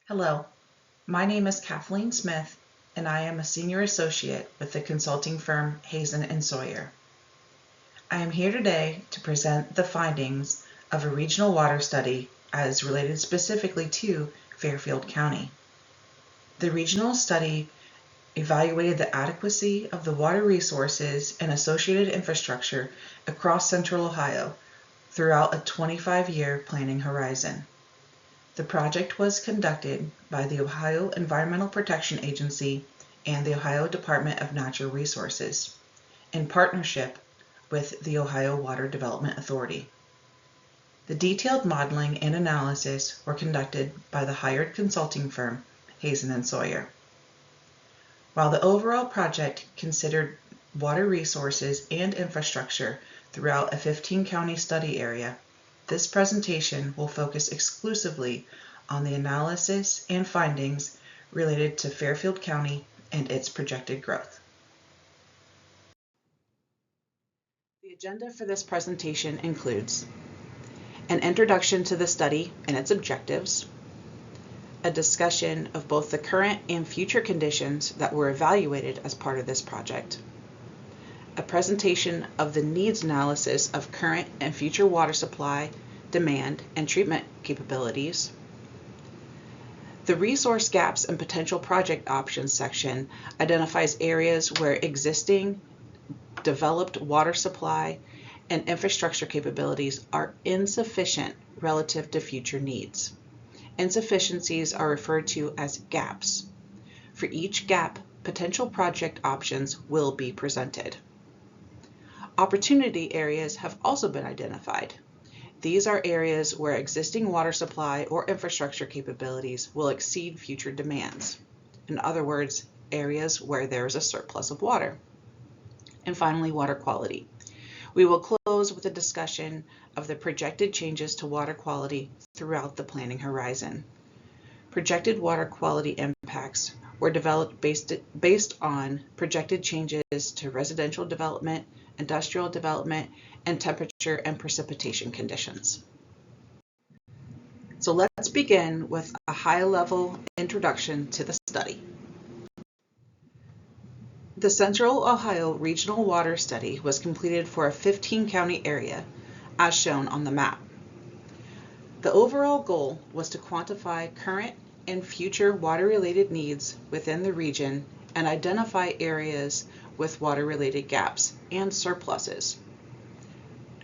Hello, my name is Kathleen Smith, and I am a senior associate with the consulting firm Hazen and Sawyer. I am here today to present the findings of a regional water study as related specifically to Fairfield County. The regional study evaluated the adequacy of the water resources and associated infrastructure across central Ohio throughout a 25-year planning horizon. The project was conducted by the Ohio Environmental Protection Agency and the Ohio Department of Natural Resources, in partnership with the Ohio Water Development Authority. The detailed modeling and analysis were conducted by the hired consulting firm Hazen and Sawyer. While the overall project considered water resources and infrastructure throughout a 15-county study area, this presentation will focus exclusively on the analysis and findings related to Fairfield County and its projected growth. The agenda for this presentation includes an introduction to the study and its objectives, a discussion of both the current and future conditions that were evaluated as part of this project, a presentation of the needs analysis of current and future water supply, demand, and treatment capabilities. The resource gaps and potential project options section identifies areas where existing developed water supply and infrastructure capabilities are insufficient relative to future needs. Insufficiencies are referred to as gaps. For each gap, potential project options will be presented. Opportunity areas have also been identified. These are areas where existing water supply or infrastructure capabilities will exceed future demands. In other words, areas where there is a surplus of water. And finally, water quality. We will close with a discussion of the projected changes to water quality throughout the planning horizon. Projected water quality impacts were developed based on projected changes to residential development, industrial development, and temperature and precipitation conditions. So let's begin with a high-level introduction to the study. The Central Ohio Regional Water Study was completed for a 15-county area, as shown on the map. The overall goal was to quantify current and future water-related needs within the region and identify areas with water-related gaps and surpluses.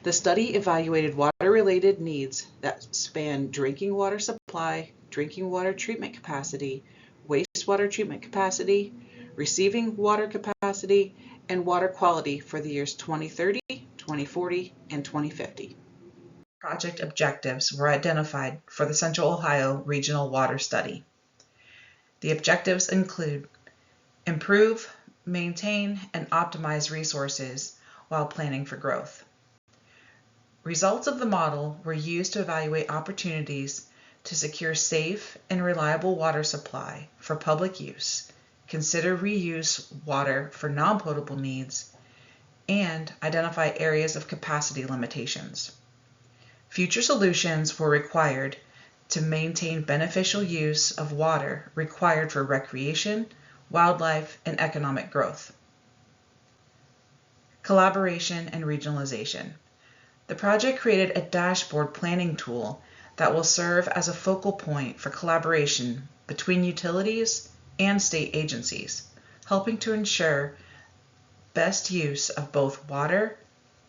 The study evaluated water-related needs that span drinking water supply, drinking water treatment capacity, wastewater treatment capacity, receiving water capacity, and water quality for the years 2030, 2040, and 2050. Project objectives were identified for the Central Ohio Regional Water Study. The objectives include improve, maintain, and optimize resources while planning for growth. Results of the model were used to evaluate opportunities to secure safe and reliable water supply for public use, consider reuse water for non-potable needs, and identify areas of capacity limitations. Future solutions were required to maintain beneficial use of water required for recreation, wildlife, and economic growth. Collaboration and regionalization. The project created a dashboard planning tool that will serve as a focal point for collaboration between utilities and state agencies, helping to ensure best use of both water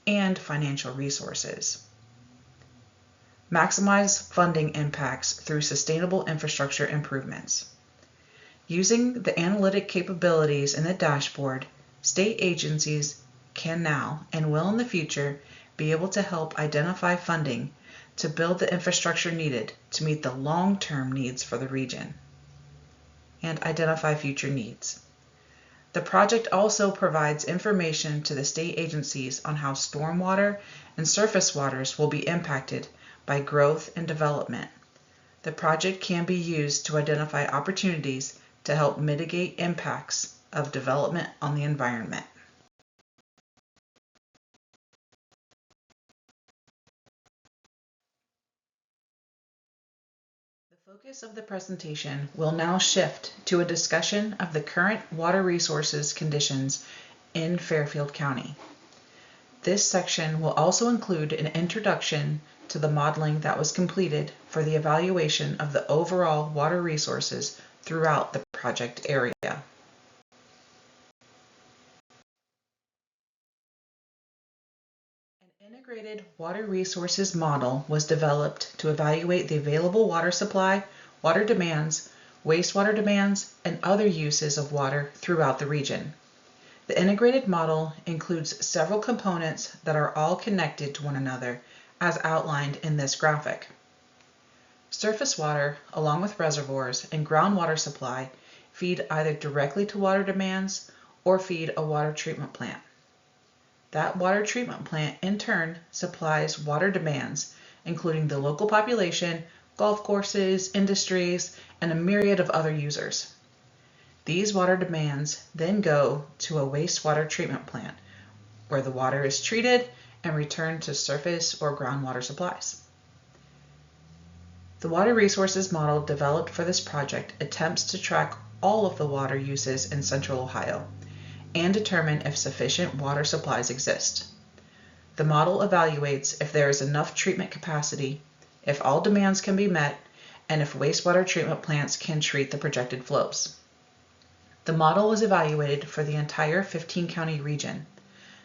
and financial resources. Maximize funding impacts through sustainable infrastructure improvements. Using the analytic capabilities in the dashboard, state agencies can now and will in the future be able to help identify funding to build the infrastructure needed to meet the long-term needs for the region and identify future needs. The project also provides information to the state agencies on how stormwater and surface waters will be impacted by growth and development. The project can be used to identify opportunities to help mitigate impacts of development on the environment. The The focus of the presentation will now shift to a discussion of the current water resources conditions in Fairfield County. This section will also include an introduction to the modeling that was completed for the evaluation of the overall water resources throughout the project area. An integrated water resources model was developed to evaluate the available water supply, water demands, wastewater demands, and other uses of water throughout the region. The integrated model includes several components that are all connected to one another, as outlined in this graphic. Surface water, along with reservoirs and groundwater supply, feed either directly to water demands or feed a water treatment plant. That water treatment plant, in turn, supplies water demands, including the local population, golf courses, industries, and a myriad of other users. These water demands then go to a wastewater treatment plant, where the water is treated and returned to surface or groundwater supplies. The water resources model developed for this project attempts to track all of the water uses in Central Ohio and determine if sufficient water supplies exist. The model evaluates if there is enough treatment capacity, if all demands can be met, and if wastewater treatment plants can treat the projected flows. The model was evaluated for the entire 15-county region.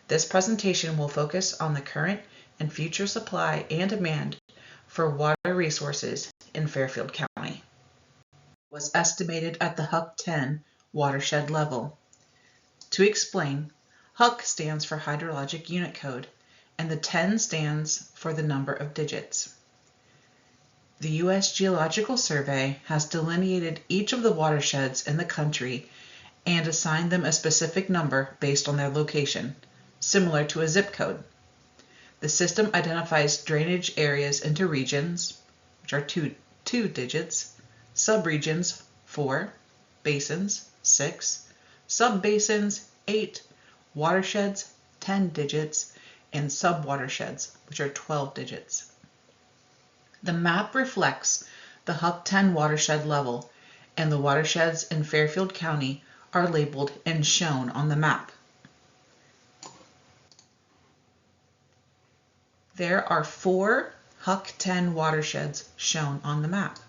This presentation will focus on the current and future supply and demand for water resources in Fairfield County. It was estimated at the HUC 10 watershed level. To explain, HUC stands for Hydrologic Unit Code, and the 10 stands for the number of digits. The U.S. Geological Survey has delineated each of the watersheds in the country and assigned them a specific number based on their location, similar to a zip code. The system identifies drainage areas into regions, which are two digits, subregions, 4, basins, 6, subbasins, 8, watersheds, 10 digits, and subwatersheds, which are 12 digits. The map reflects the HUC 10 watershed level, and the watersheds in Fairfield County are labeled and shown on the map. There are 4 HUC 10 watersheds shown on the map.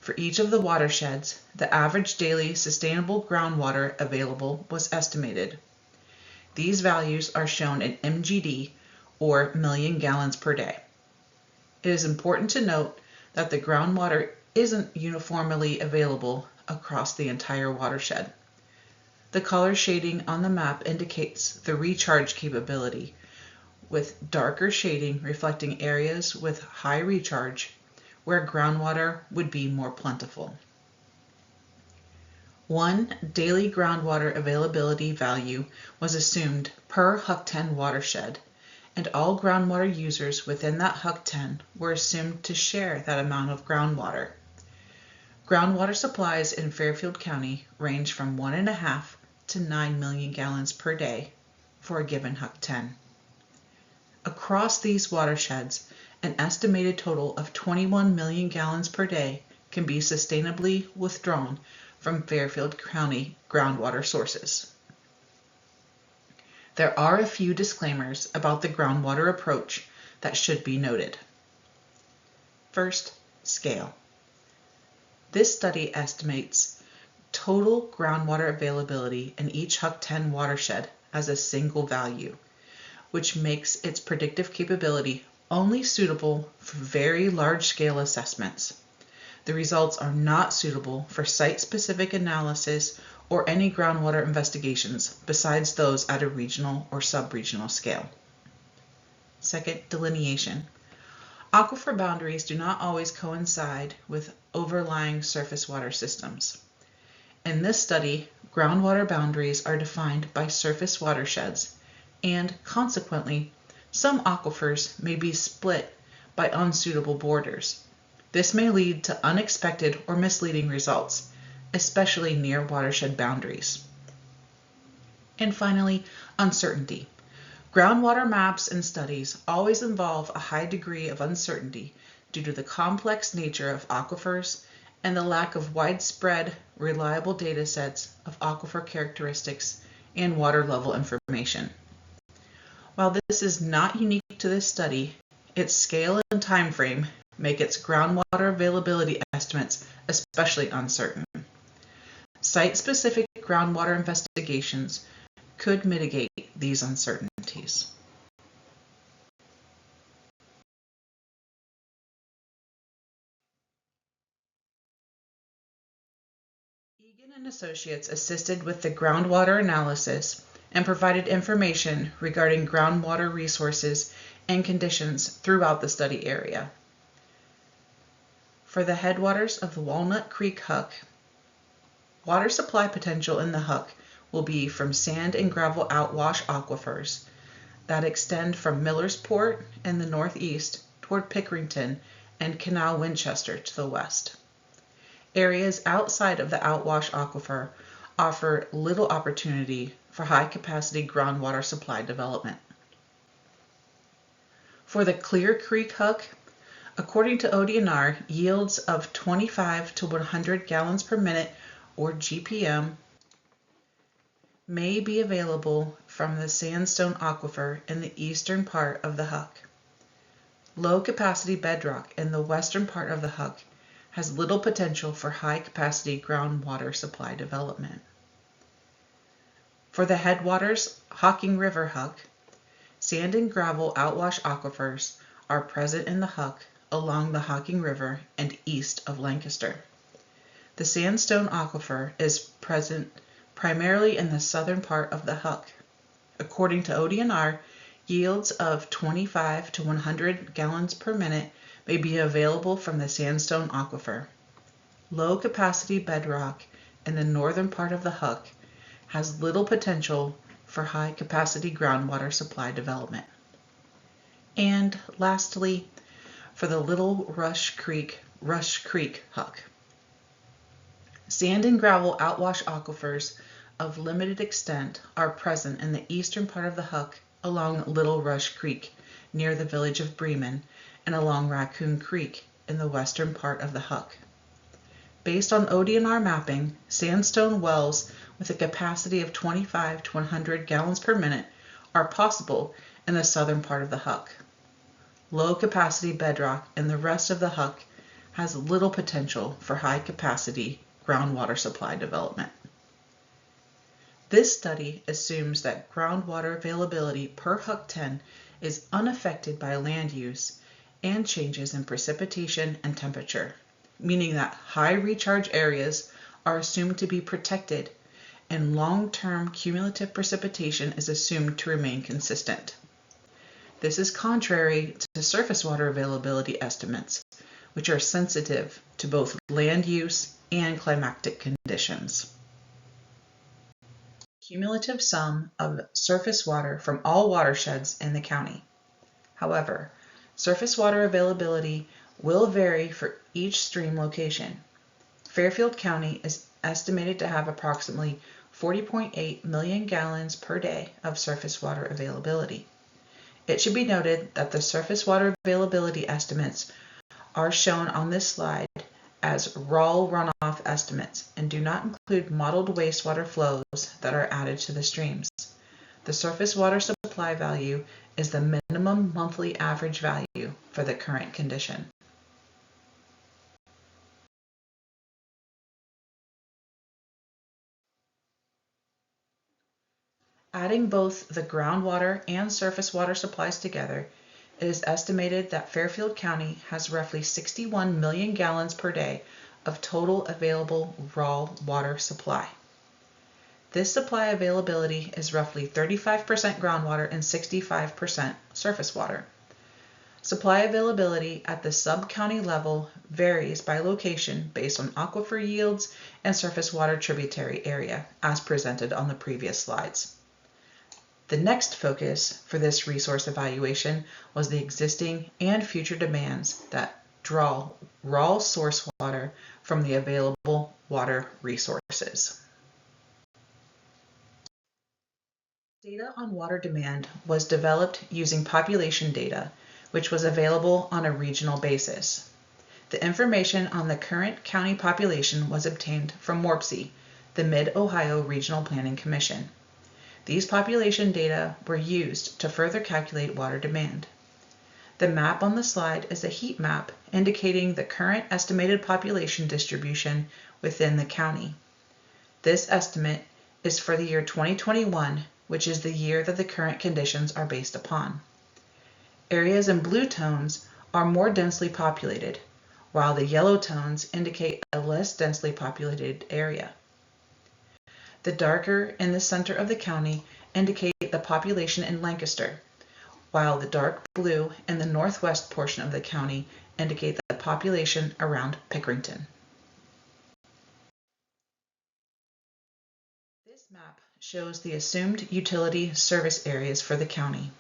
For each of the watersheds, the average daily sustainable groundwater available was estimated. These values are shown in MGD, or million gallons per day. It is important to note that the groundwater isn't uniformly available across the entire watershed. The color shading on the map indicates the recharge capability, with darker shading reflecting areas with high recharge where groundwater would be more plentiful. One daily groundwater availability value was assumed per HUC 10 watershed, and all groundwater users within that HUC 10 were assumed to share that amount of groundwater. Groundwater supplies in Fairfield County range from 1.5 to 9 million gallons per day for a given HUC 10. Across these watersheds, an estimated total of 21 million gallons per day can be sustainably withdrawn from Fairfield County groundwater sources. There are a few disclaimers about the groundwater approach that should be noted. First, scale. This study estimates total groundwater availability in each HUC 10 watershed as a single value, which makes its predictive capability only suitable for very large-scale assessments. The results are not suitable for site-specific analysis or any groundwater investigations besides those at a regional or sub-regional scale. Second, delineation. Aquifer boundaries do not always coincide with overlying surface water systems. In this study, groundwater boundaries are defined by surface watersheds, and consequently, some aquifers may be split by unsuitable borders. This may lead to unexpected or misleading results, especially near watershed boundaries. And finally, uncertainty. Groundwater maps and studies always involve a high degree of uncertainty due to the complex nature of aquifers and the lack of widespread, reliable data sets of aquifer characteristics and water level information. While this is not unique to this study, its scale and time frame make its groundwater availability estimates especially uncertain. Site-specific groundwater investigations could mitigate these uncertainties. Egan and Associates assisted with the groundwater analysis and provided information regarding groundwater resources and conditions throughout the study area. For the headwaters of the Walnut Creek Hook, water supply potential in the Hook will be from sand and gravel outwash aquifers that extend from Millersport in the northeast toward Pickerington and Canal Winchester to the west. Areas outside of the outwash aquifer offer little opportunity for high-capacity groundwater supply development. For the Clear Creek Hook, according to ODNR, yields of 25 to 100 gallons per minute, or GPM, may be available from the sandstone aquifer in the eastern part of the Hook. Low-capacity bedrock in the western part of the Hook has little potential for high-capacity groundwater supply development. For the headwaters Hocking River Hook, sand and gravel outwash aquifers are present in the Hook along the Hocking River and east of Lancaster. The sandstone aquifer is present primarily in the southern part of the Hook. According to ODNR, yields of 25 to 100 gallons per minute may be available from the sandstone aquifer. Low-capacity bedrock in the northern part of the Hook has little potential for high-capacity groundwater supply development. And lastly, for the Little Rush Creek Hook. Sand and gravel outwash aquifers of limited extent are present in the eastern part of the Hook along Little Rush Creek near the village of Bremen and along Raccoon Creek in the western part of the Hook. Based on ODNR mapping, sandstone wells with a capacity of 25 to 100 gallons per minute are possible in the southern part of the Hook. Low-capacity bedrock in the rest of the Hook has little potential for high-capacity groundwater supply development. This study assumes that groundwater availability per Hook 10 is unaffected by land use and changes in precipitation and temperature, meaning that high recharge areas are assumed to be protected and long-term cumulative precipitation is assumed to remain consistent. This is contrary to surface water availability estimates, which are sensitive to both land use and climatic conditions. Cumulative sum of surface water from all watersheds in the county. However, surface water availability will vary for each stream location. Fairfield County is estimated to have approximately 40.8 million gallons per day of surface water availability. It should be noted that the surface water availability estimates are shown on this slide as raw runoff estimates and do not include modeled wastewater flows that are added to the streams. The surface water supply value is the minimum monthly average value for the current condition. Adding both the groundwater and surface water supplies together, it is estimated that Fairfield County has roughly 61 million gallons per day of total available raw water supply. This supply availability is roughly 35% groundwater and 65% surface water. Supply availability at the sub-county level varies by location based on aquifer yields and surface water tributary area, as presented on the previous slides. The next focus for this resource evaluation was the existing and future demands that draw raw source water from the available water resources. Data on water demand was developed using population data, which was available on a regional basis. The information on the current county population was obtained from MORPC, the Mid-Ohio Regional Planning Commission. These population data were used to further calculate water demand. The map on the slide is a heat map indicating the current estimated population distribution within the county. This estimate is for the year 2021, which is the year that the current conditions are based upon. Areas in blue tones are more densely populated, while the yellow tones indicate a less densely populated area. The darker in the center of the county indicate the population in Lancaster, while the dark blue in the northwest portion of the county indicate the population around Pickerington. This map shows the assumed utility service areas for the county.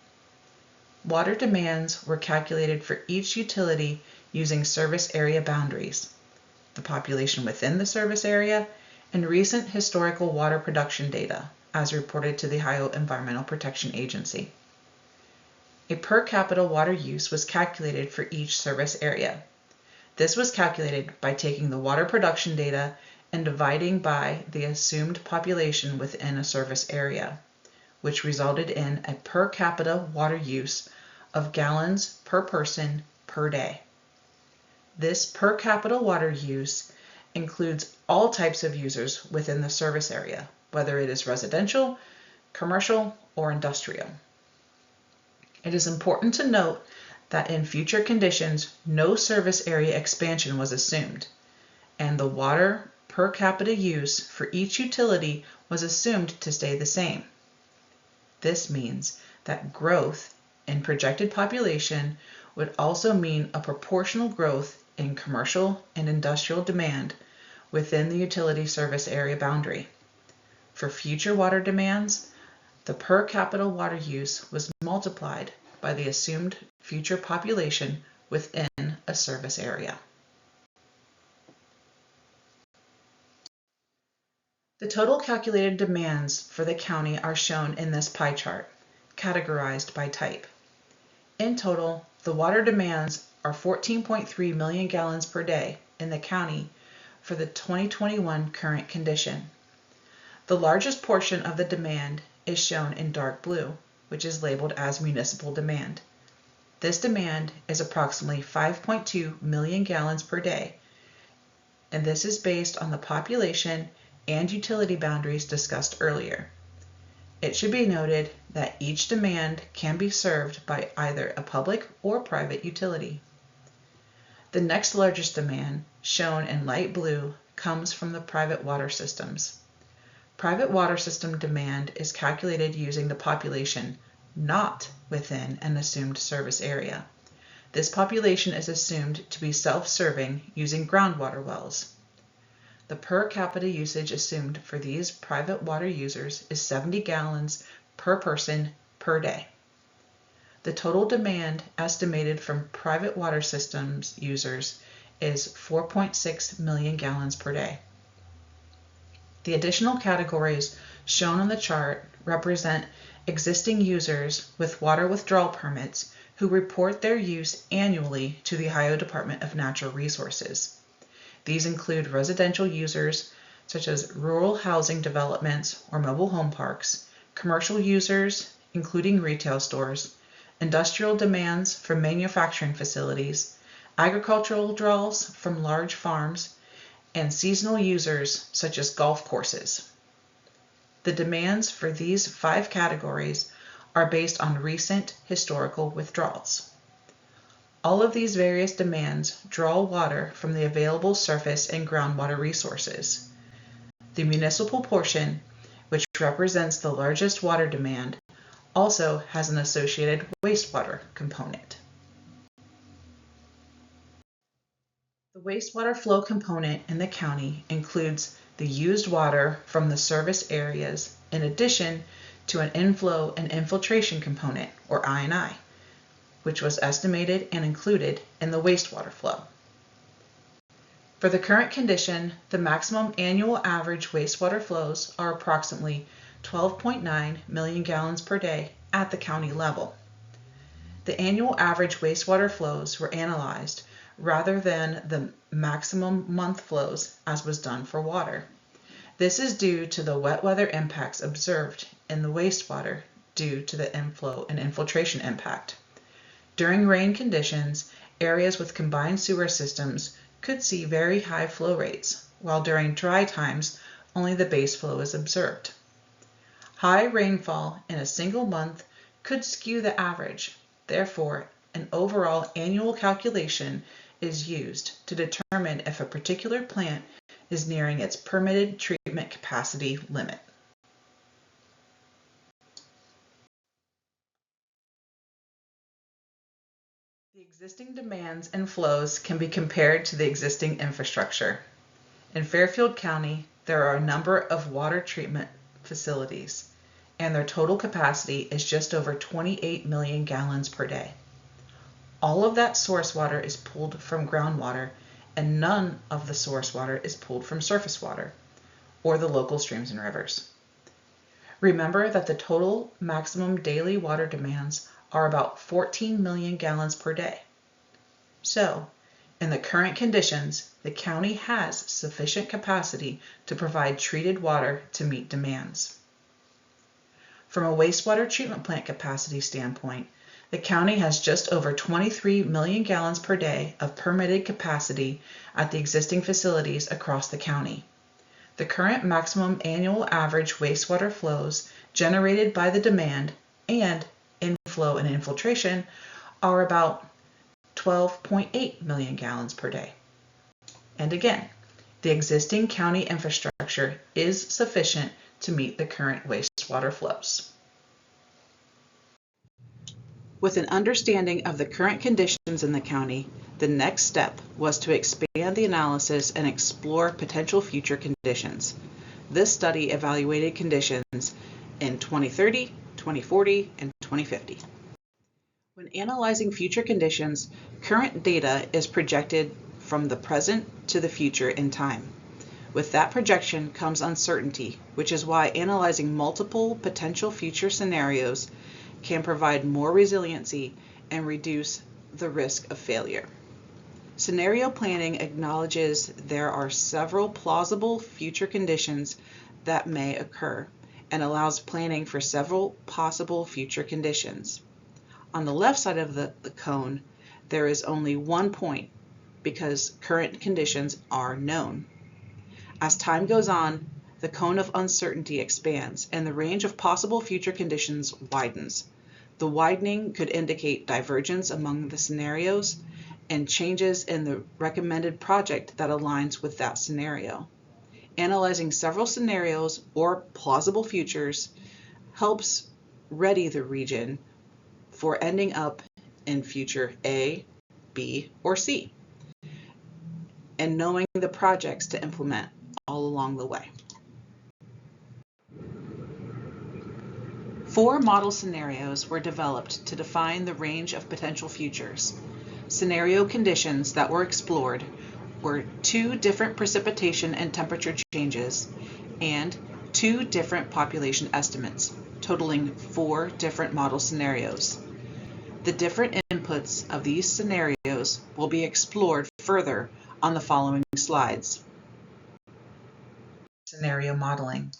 Water demands were calculated for each utility using service area boundaries, the population within the service area, and recent historical water production data, as reported to the Ohio Environmental Protection Agency. A per capita water use was calculated for each service area. This was calculated by taking the water production data and dividing by the assumed population within a service area, which resulted in a per capita water use of gallons per person per day. This per capita water use includes all types of users within the service area, whether it is residential, commercial, or industrial. It is important to note that in future conditions, no service area expansion was assumed, and the water per capita use for each utility was assumed to stay the same. This means that growth in projected population would also mean a proportional growth in commercial and industrial demand within the utility service area boundary. For future water demands, the per capita water use was multiplied by the assumed future population within a service area. The total calculated demands for the county are shown in this pie chart, categorized by type. In total, the water demands are 14.3 million gallons per day in the county for the 2021 current condition. The largest portion of the demand is shown in dark blue, which is labeled as municipal demand. This demand is approximately 5.2 million gallons per day, and this is based on the population and utility boundaries discussed earlier. It should be noted that each demand can be served by either a public or private utility. The next largest demand, shown in light blue, comes from the private water systems. Private water system demand is calculated using the population not within an assumed service area. This population is assumed to be self-serving using groundwater wells. The per capita usage assumed for these private water users is 70 gallons per person per day. The total demand estimated from private water systems users is 4.6 million gallons per day. The additional categories shown on the chart represent existing users with water withdrawal permits who report their use annually to the Ohio Department of Natural Resources. These include residential users such as rural housing developments or mobile home parks, commercial users including retail stores, industrial demands from manufacturing facilities, agricultural withdrawals from large farms, and seasonal users such as golf courses. The demands for these 5 categories are based on recent historical withdrawals. All of these various demands draw water from the available surface and groundwater resources. The municipal portion, which represents the largest water demand, also has an associated wastewater component. The wastewater flow component in the county includes the used water from the service areas in addition to an inflow and infiltration component, or I&I, which was estimated and included in the wastewater flow. For the current condition, the maximum annual average wastewater flows are approximately 12.9 million gallons per day at the county level. The annual average wastewater flows were analyzed rather than the maximum month flows as was done for water. This is due to the wet weather impacts observed in the wastewater due to the inflow and infiltration impact. During rain conditions, areas with combined sewer systems could see very high flow rates, while during dry times, only the base flow is observed. High rainfall in a single month could skew the average. Therefore, an overall annual calculation is used to determine if a particular plant is nearing its permitted treatment capacity limit. The existing demands and flows can be compared to the existing infrastructure. In Fairfield County, there are a number of water treatment facilities, and their total capacity is just over 28 million gallons per day. All of that source water is pulled from groundwater, and none of the source water is pulled from surface water or the local streams and rivers. Remember that the total maximum daily water demands are about 14 million gallons per day. So, in the current conditions, the county has sufficient capacity to provide treated water to meet demands. From a wastewater treatment plant capacity standpoint, the county has just over 23 million gallons per day of permitted capacity at the existing facilities across the county. The current maximum annual average wastewater flows generated by the demand and inflow and infiltration are about 12.8 million gallons per day. And again, the existing county infrastructure is sufficient to meet the current wastewater flows. With an understanding of the current conditions in the county, the next step was to expand the analysis and explore potential future conditions. This study evaluated conditions in 2030, 2040, and 2050. When analyzing future conditions, current data is projected from the present to the future in time. With that projection comes uncertainty, which is why analyzing multiple potential future scenarios can provide more resiliency and reduce the risk of failure. Scenario planning acknowledges there are several plausible future conditions that may occur and allows planning for several possible future conditions. On the left side of the cone, there is only one point because current conditions are known. As time goes on, the cone of uncertainty expands and the range of possible future conditions widens. The widening could indicate divergence among the scenarios and changes in the recommended project that aligns with that scenario. Analyzing several scenarios or plausible futures helps ready the region for ending up in future A, B, or C, and knowing the projects to implement all along the way. 4 model scenarios were developed to define the range of potential futures. Scenario conditions that were explored were 2 different precipitation and temperature changes and 2 different population estimates, totaling 4 different model scenarios. The different inputs of these scenarios will be explored further on the following slides. Scenario modeling.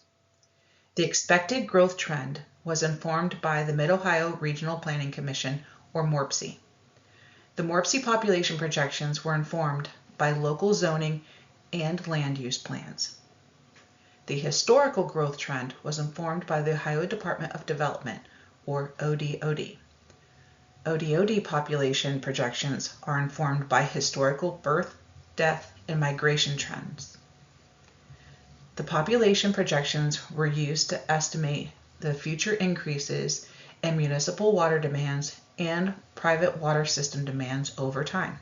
The expected growth trend was informed by the Mid-Ohio Regional Planning Commission, or MORPC. The MORPC population projections were informed by local zoning and land use plans. The historical growth trend was informed by the Ohio Department of Development, or ODOD. ODOD population projections are informed by historical birth, death, and migration trends. The population projections were used to estimate the future increases in municipal water demands and private water system demands over time.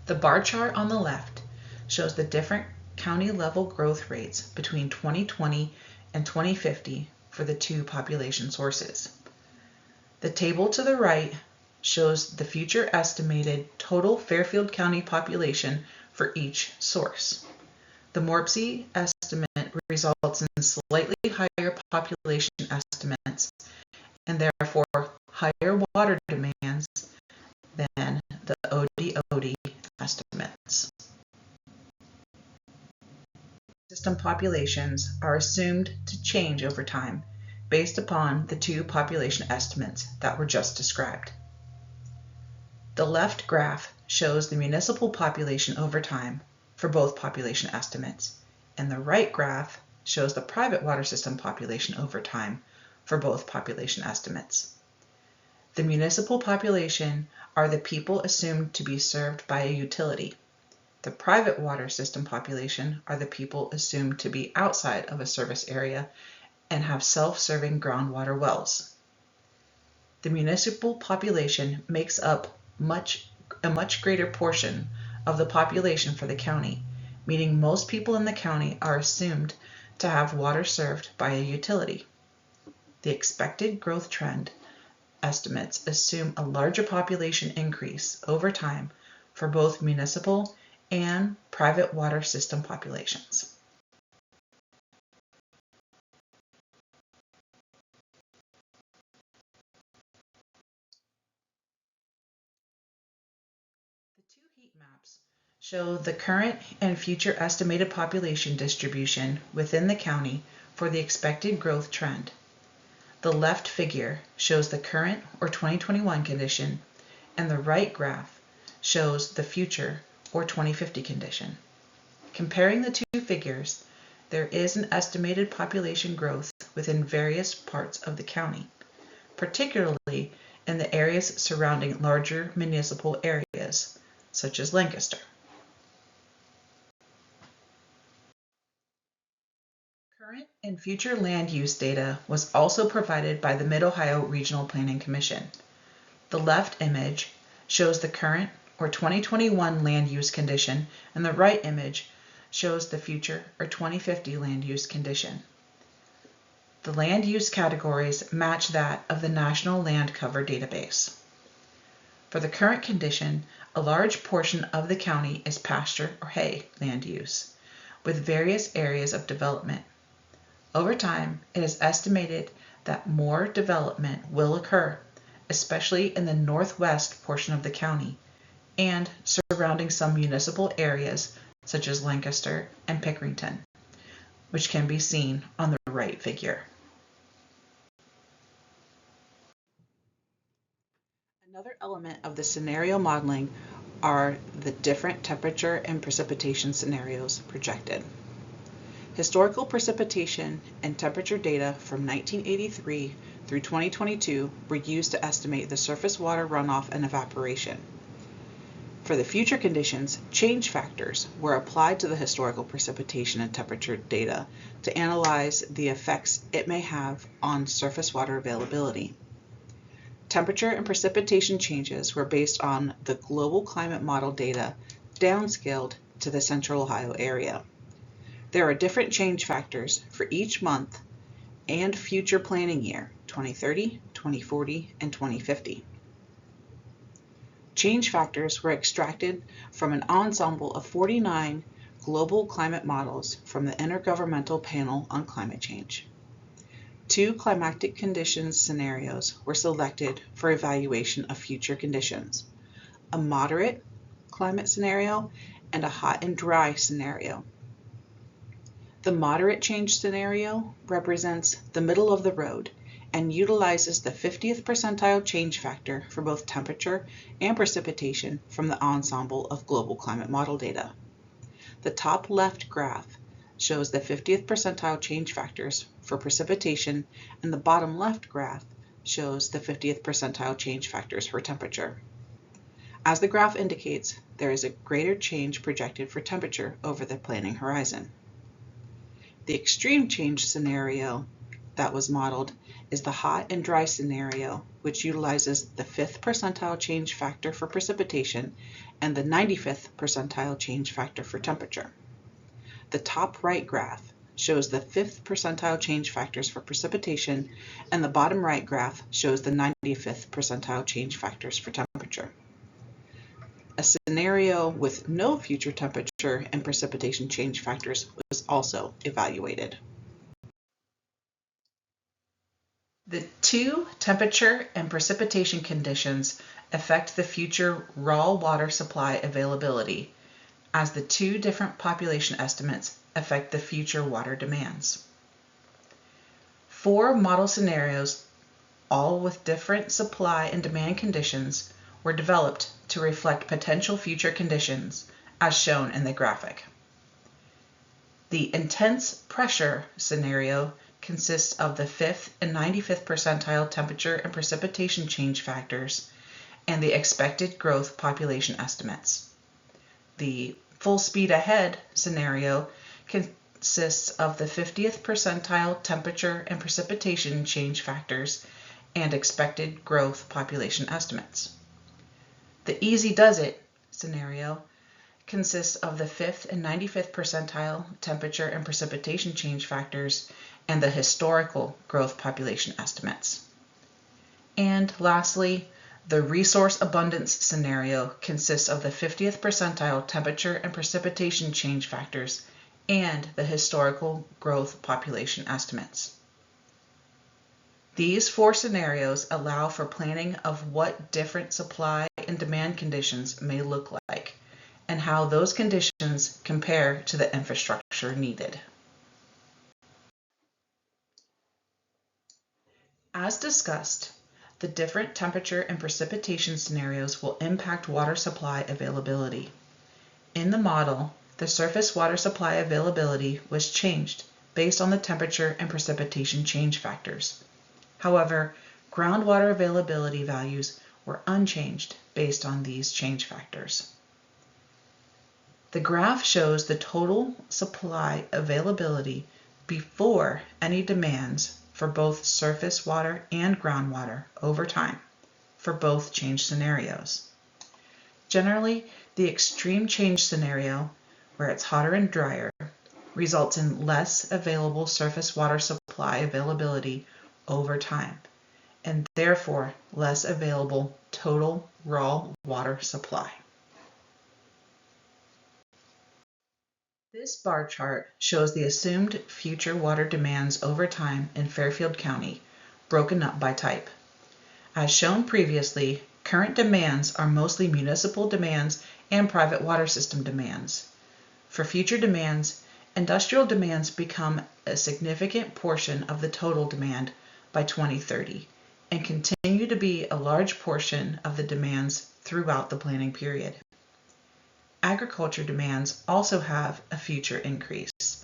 The bar chart on the left shows the different county level growth rates between 2020 and 2050 for the 2 population sources. The table to the right shows the future estimated total Fairfield County population for each source. The MORPC estimate results in slightly higher population estimates and therefore higher water water demands than the ODOD estimates. System populations are assumed to change over time based upon the two population estimates that were just described. The left graph shows the municipal population over time for both population estimates, and the right graph shows the private water system population over time for both population estimates. The municipal population are the people assumed to be served by a utility. The private water system population are the people assumed to be outside of a service area and have self-serving groundwater wells. The municipal population makes up a much greater portion of the population for the county, meaning most people in the county are assumed to have water served by a utility. The expected growth trend estimates assume a larger population increase over time for both municipal and private water system populations. The two heat maps show the current and future estimated population distribution within the county for the expected growth trend. The left figure shows the current or 2021 condition, and the right graph shows the future or 2050 condition. Comparing the two figures, there is an estimated population growth within various parts of the county, particularly in the areas surrounding larger municipal areas, such as Lancaster. Current and future land use data was also provided by the Mid-Ohio Regional Planning Commission. The left image shows the current or 2021 land use condition, and the right image shows the future or 2050 land use condition. The land use categories match that of the National Land Cover Database. For the current condition, a large portion of the county is pasture or hay land use, with various areas of development. Over time, it is estimated that more development will occur, especially in the northwest portion of the county and surrounding some municipal areas such as Lancaster and Pickerington, which can be seen on the right figure. Another element of the scenario modeling are the different temperature and precipitation scenarios projected. Historical precipitation and temperature data from 1983 through 2022 were used to estimate the surface water runoff and evaporation. For the future conditions, change factors were applied to the historical precipitation and temperature data to analyze the effects it may have on surface water availability. Temperature and precipitation changes were based on the global climate model data downscaled to the Central Ohio area. There are different change factors for each month and future planning year, 2030, 2040, and 2050. Change factors were extracted from an ensemble of 49 global climate models from the Intergovernmental Panel on Climate Change. Two climatic conditions scenarios were selected for evaluation of future conditions: a moderate climate scenario and a hot and dry scenario. The moderate change scenario represents the middle of the road and utilizes the 50th percentile change factor for both temperature and precipitation from the ensemble of global climate model data. The top left graph shows the 50th percentile change factors for precipitation, and the bottom left graph shows the 50th percentile change factors for temperature. As the graph indicates, there is a greater change projected for temperature over the planning horizon. The extreme change scenario that was modeled is the hot and dry scenario, which utilizes the 5th percentile change factor for precipitation and the 95th percentile change factor for temperature. The top right graph shows the 5th percentile change factors for precipitation, and the bottom right graph shows the 95th percentile change factors for temperature. A scenario with no future temperature and precipitation change factors was also evaluated. The two temperature and precipitation conditions affect the future raw water supply availability, as the two different population estimates affect the future water demands. 4 model scenarios, all with different supply and demand conditions, were developed to reflect potential future conditions, as shown in the graphic. The intense pressure scenario consists of the 5th and 95th percentile temperature and precipitation change factors and the expected growth population estimates. The full speed ahead scenario consists of the 50th percentile temperature and precipitation change factors and expected growth population estimates. The easy does it scenario consists of the 5th and 95th percentile temperature and precipitation change factors and the historical growth population estimates. And lastly, the resource abundance scenario consists of the 50th percentile temperature and precipitation change factors and the historical growth population estimates. These 4 scenarios allow for planning of what different supply and demand conditions may look like and how those conditions compare to the infrastructure needed. As discussed, the different temperature and precipitation scenarios will impact water supply availability. In the model, the surface water supply availability was changed based on the temperature and precipitation change factors. However, groundwater availability values were unchanged based on these change factors. The graph shows the total supply availability before any demands for both surface water and groundwater over time for both change scenarios. Generally, the extreme change scenario, where it's hotter and drier, results in less available surface water supply availability over time, and therefore less available total raw water supply. This bar chart shows the assumed future water demands over time in Fairfield County, broken up by type. As shown previously, current demands are mostly municipal demands and private water system demands. For future demands, industrial demands become a significant portion of the total demand by 2030 and continue to be a large portion of the demands throughout the planning period. Agriculture demands also have a future increase.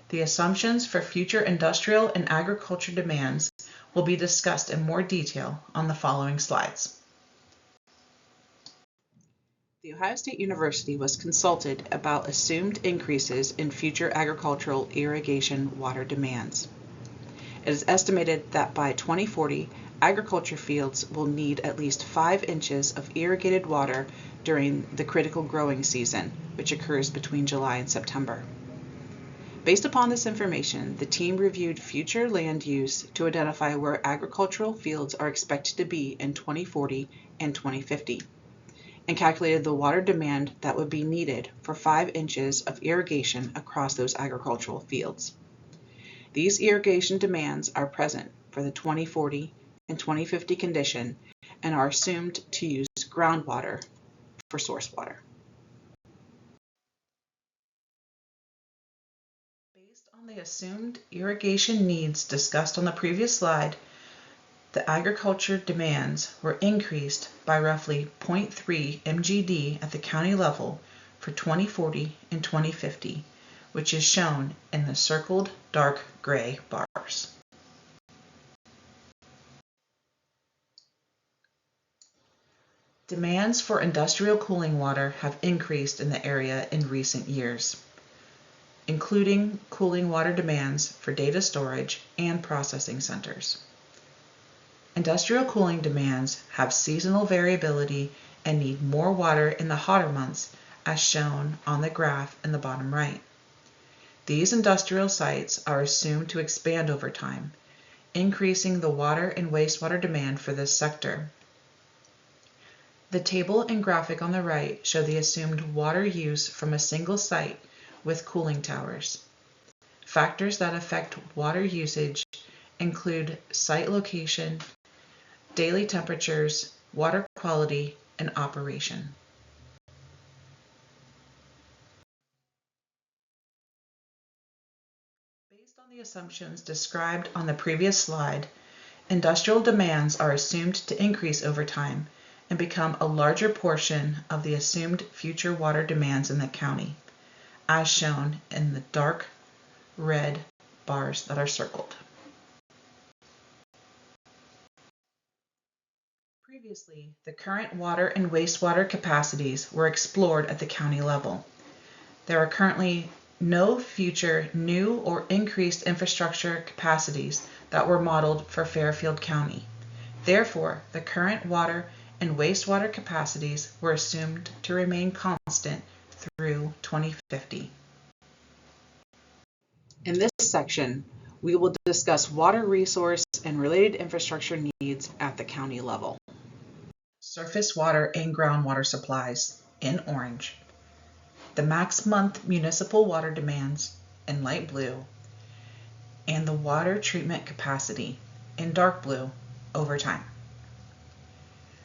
The assumptions for future industrial and agriculture demands will be discussed in more detail on the following slides. The Ohio State University was consulted about assumed increases in future agricultural irrigation water demands. It is estimated that by 2040, agriculture fields will need at least 5 inches of irrigated water during the critical growing season, which occurs between July and September. Based upon this information, the team reviewed future land use to identify where agricultural fields are expected to be in 2040 and 2050, and calculated the water demand that would be needed for 5 inches of irrigation across those agricultural fields. These irrigation demands are present for the 2040 and 2050 condition and are assumed to use groundwater for source water. Based on the assumed irrigation needs discussed on the previous slide, the agriculture demands were increased by roughly 0.3 MGD at the county level for 2040 and 2050, which is shown in the circled dark gray bars. Demands for industrial cooling water have increased in the area in recent years, including cooling water demands for data storage and processing centers. Industrial cooling demands have seasonal variability and need more water in the hotter months, as shown on the graph in the bottom right. These industrial sites are assumed to expand over time, increasing the water and wastewater demand for this sector. The table and graphic on the right show the assumed water use from a single site with cooling towers. Factors that affect water usage include site location, daily temperatures, water quality, and operation. Based on the assumptions described on the previous slide, industrial demands are assumed to increase over time and become a larger portion of the assumed future water demands in the county, as shown in the dark red bars that are circled. Previously, the current water and wastewater capacities were explored at the county level. There are currently no future new or increased infrastructure capacities that were modeled for Fairfield County. Therefore, the current water and wastewater capacities were assumed to remain constant through 2050. In this section, we will discuss water resource and related infrastructure needs at the county level. Surface water and groundwater supplies in orange. The max month municipal water demands in light blue, and the water treatment capacity in dark blue over time.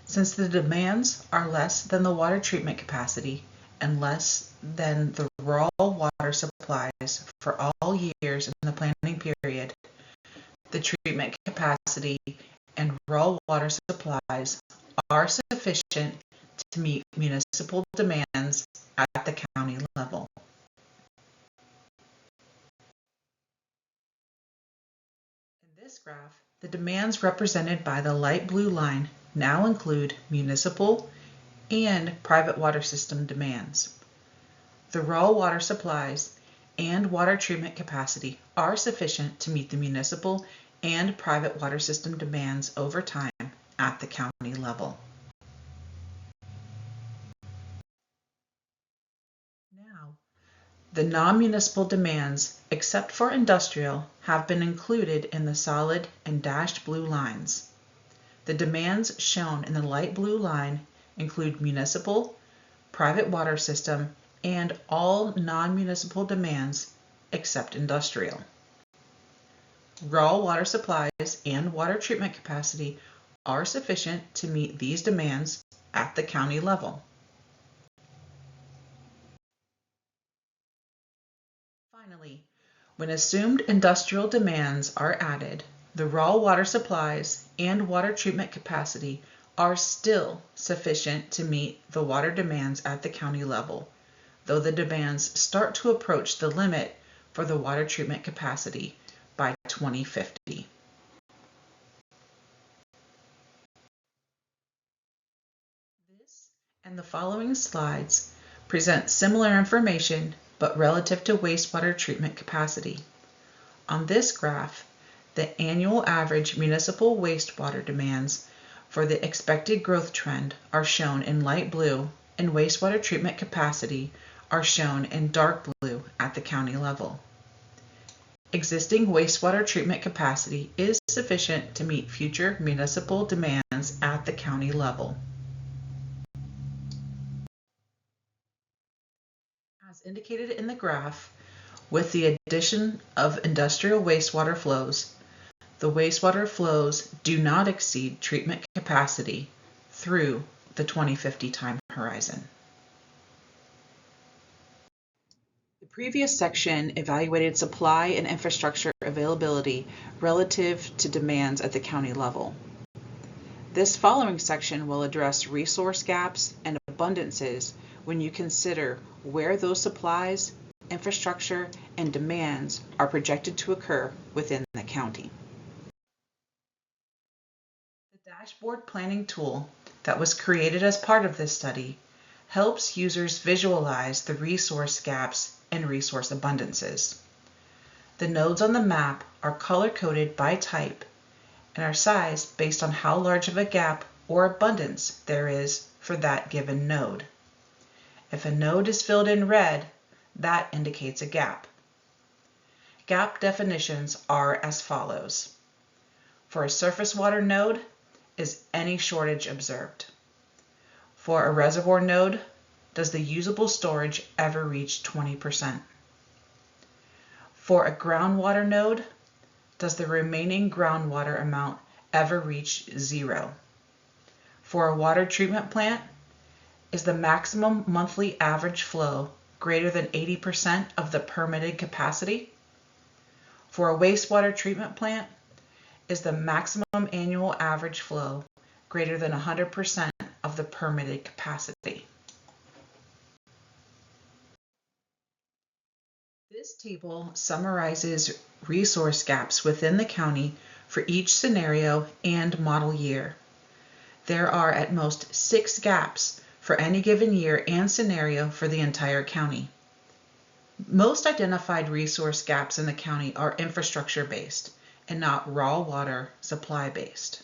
Since the demands are less than the water treatment capacity and less than the raw water supplies for all years in the planning period, the treatment capacity and raw water supplies are sufficient to meet municipal demands at the county level. In this graph, the demands represented by the light blue line now include municipal and private water system demands. The raw water supplies and water treatment capacity are sufficient to meet the municipal and private water system demands over time at the county level. Now, the non-municipal demands, except for industrial, have been included in the solid and dashed blue lines. The demands shown in the light blue line include municipal, private water system, and all non-municipal demands except industrial. Raw water supplies and water treatment capacity are sufficient to meet these demands at the county level. Finally, when assumed industrial demands are added, the raw water supplies and water treatment capacity are still sufficient to meet the water demands at the county level, though the demands start to approach the limit for the water treatment capacity by 2050. This and the following slides present similar information but relative to wastewater treatment capacity. On this graph, the annual average municipal wastewater demands for the expected growth trend are shown in light blue, and wastewater treatment capacity are shown in dark blue at the county level. Existing wastewater treatment capacity is sufficient to meet future municipal demands at the county level. As indicated in the graph, with the addition of industrial wastewater flows, the wastewater flows do not exceed treatment capacity through the 2050 time horizon. The previous section evaluated supply and infrastructure availability relative to demands at the county level. This following section will address resource gaps and abundances when you consider where those supplies, infrastructure, and demands are projected to occur within the county. The dashboard planning tool that was created as part of this study helps users visualize the resource gaps and resource abundances. The nodes on the map are color-coded by type and are sized based on how large of a gap or abundance there is for that given node. If a node is filled in red, that indicates a gap. Gap definitions are as follows. For a surface water node, is any shortage observed? For a reservoir node, does the usable storage ever reach 20%? For a groundwater node, does the remaining groundwater amount ever reach zero? For a water treatment plant, is the maximum monthly average flow greater than 80% of the permitted capacity? For a wastewater treatment plant, is the maximum annual average flow greater than 100% of the permitted capacity? This table summarizes resource gaps within the county for each scenario and model year. There are at most 6 gaps for any given year and scenario for the entire county. Most identified resource gaps in the county are infrastructure-based and not raw water supply-based.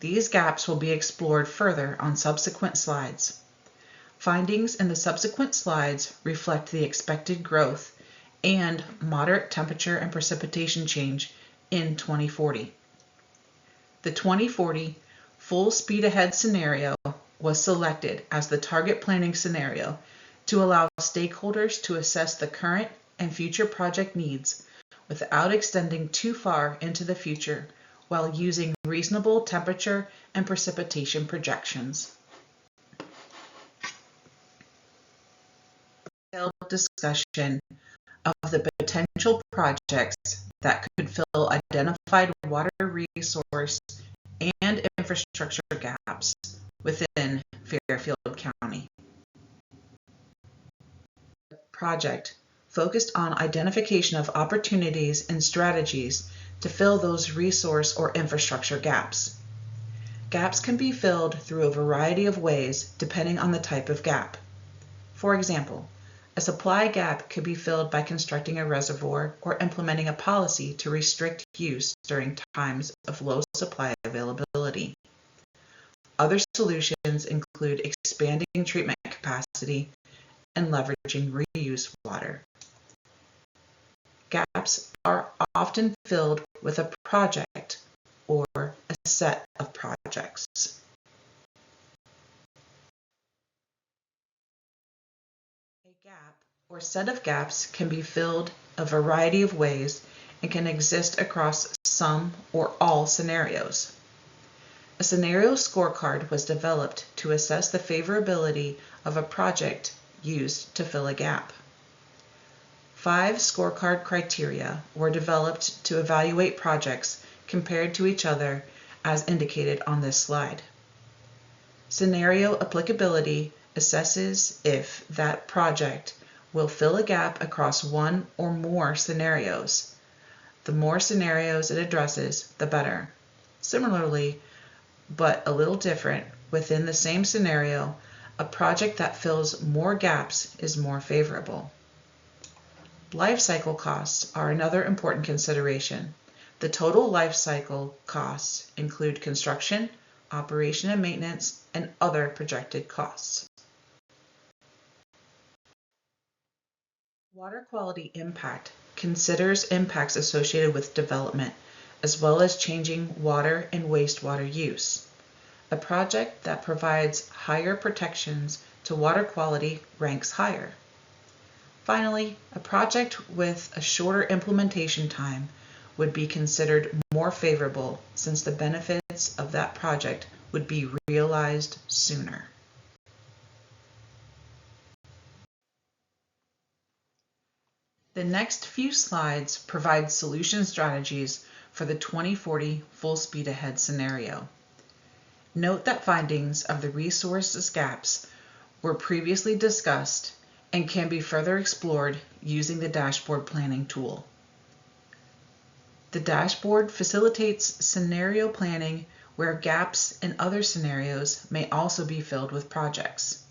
These gaps will be explored further on subsequent slides. Findings in the subsequent slides reflect the expected growth and moderate temperature and precipitation change in 2040. The 2040 full speed ahead scenario was selected as the target planning scenario to allow stakeholders to assess the current and future project needs without extending too far into the future while using reasonable temperature and precipitation projections. Detailed discussion of the potential projects that could fill identified water resource and infrastructure gaps within Fairfield County. The project focused on identification of opportunities and strategies to fill those resource or infrastructure gaps. Gaps can be filled through a variety of ways depending on the type of gap. For example, a supply gap could be filled by constructing a reservoir or implementing a policy to restrict use during times of low supply availability. Other solutions include expanding treatment capacity and leveraging reuse water. Gaps are often filled with a project or a set of projects. A gap or set of gaps can be filled a variety of ways and can exist across some or all scenarios. A scenario scorecard was developed to assess the favorability of a project used to fill a gap. 5 scorecard criteria were developed to evaluate projects compared to each other as indicated on this slide. Scenario applicability assesses if that project will fill a gap across one or more scenarios. The more scenarios it addresses, the better. Similarly, but a little different, within the same scenario, a project that fills more gaps is more favorable. Life cycle costs are another important consideration. The total life cycle costs include construction, operation and maintenance, and other projected costs. Water quality impact considers impacts associated with development, as well as changing water and wastewater use. A project that provides higher protections to water quality ranks higher. Finally, a project with a shorter implementation time would be considered more favorable since the benefits of that project would be realized sooner. The next few slides provide solution strategies for the 2040 full speed ahead scenario. Note that findings of the resources gaps were previously discussed and can be further explored using the dashboard planning tool. The dashboard facilitates scenario planning where gaps in other scenarios may also be filled with projects.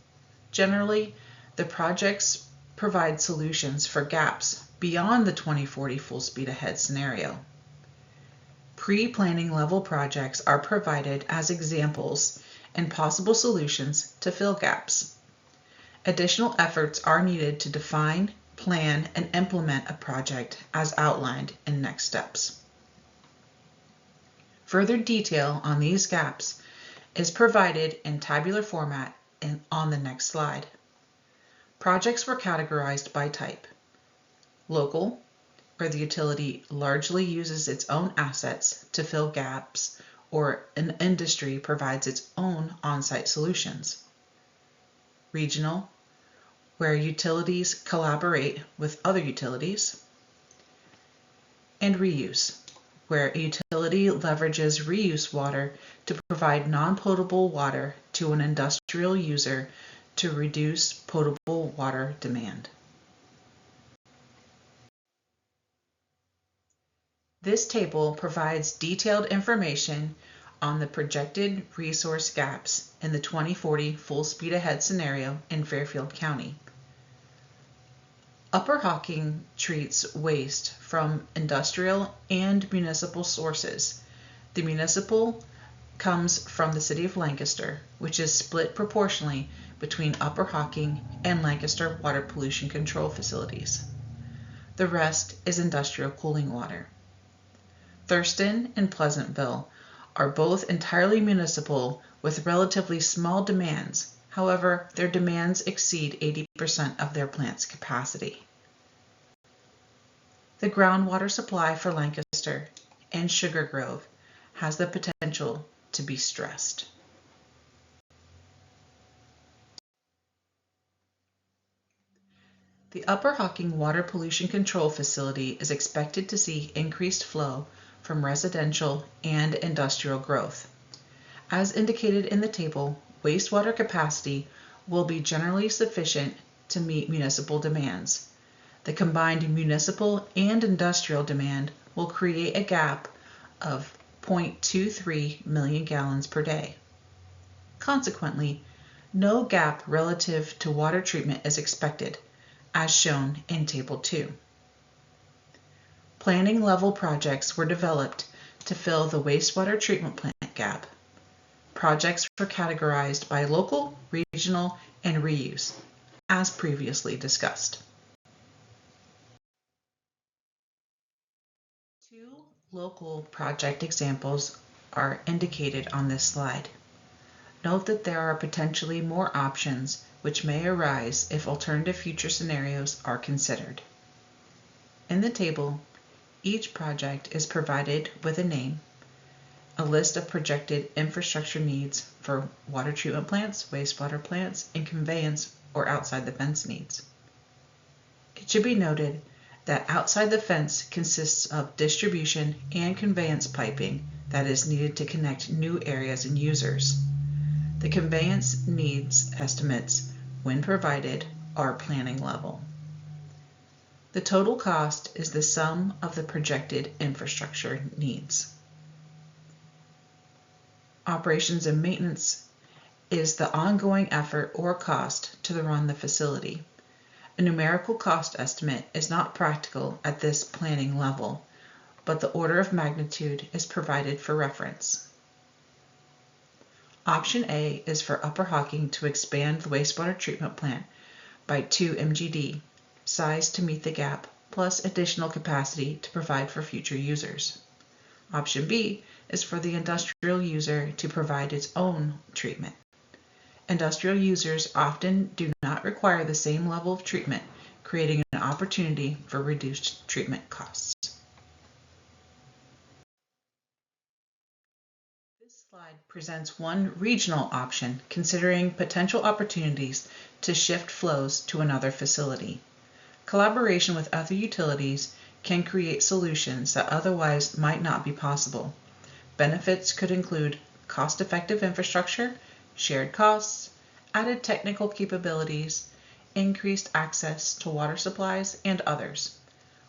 Generally, the projects provide solutions for gaps beyond the 2040 full speed ahead scenario. Pre-planning level projects are provided as examples and possible solutions to fill gaps. Additional efforts are needed to define, plan, and implement a project as outlined in next steps. Further detail on these gaps is provided in tabular format on the next slide. Projects were categorized by type: local, where the utility largely uses its own assets to fill gaps, or an industry provides its own on-site solutions. Regional, where utilities collaborate with other utilities. And reuse, where a utility leverages reuse water to provide non-potable water to an industrial user to reduce potable water demand. This table provides detailed information on the projected resource gaps in the 2040 full speed ahead scenario in Fairfield County. Upper Hocking treats waste from industrial and municipal sources. The municipal comes from the City of Lancaster, which is split proportionally between Upper Hocking and Lancaster water pollution control facilities. The rest is industrial cooling water. Thurston and Pleasantville are both entirely municipal with relatively small demands. However, their demands exceed 80% of their plant's capacity. The groundwater supply for Lancaster and Sugar Grove has the potential to be stressed. The Upper Hocking Water Pollution Control Facility is expected to see increased flow from residential and industrial growth. As indicated in the table, wastewater capacity will be generally sufficient to meet municipal demands. The combined municipal and industrial demand will create a gap of 0.23 million gallons per day. Consequently, no gap relative to water treatment is expected, as shown in Table 2. Planning level projects were developed to fill the wastewater treatment plant gap. Projects were categorized by local, regional, and reuse, as previously discussed. Two local project examples are indicated on this slide. Note that there are potentially more options which may arise if alternative future scenarios are considered. In the table, each project is provided with a name, a list of projected infrastructure needs for water treatment plants, wastewater plants, and conveyance or outside the fence needs. It should be noted that outside the fence consists of distribution and conveyance piping that is needed to connect new areas and users. The conveyance needs estimates, when provided, are planning level. The total cost is the sum of the projected infrastructure needs. Operations and maintenance is the ongoing effort or cost to run the facility. A numerical cost estimate is not practical at this planning level, but the order of magnitude is provided for reference. Option A is for Upper Hocking to expand the wastewater treatment plant by 2 MGD, size to meet the gap, plus additional capacity to provide for future users. Option B is for the industrial user to provide its own treatment. Industrial users often do not require the same level of treatment, creating an opportunity for reduced treatment costs. This slide presents one regional option considering potential opportunities to shift flows to another facility. Collaboration with other utilities can create solutions that otherwise might not be possible. Benefits could include cost-effective infrastructure, shared costs, added technical capabilities, increased access to water supplies, and others.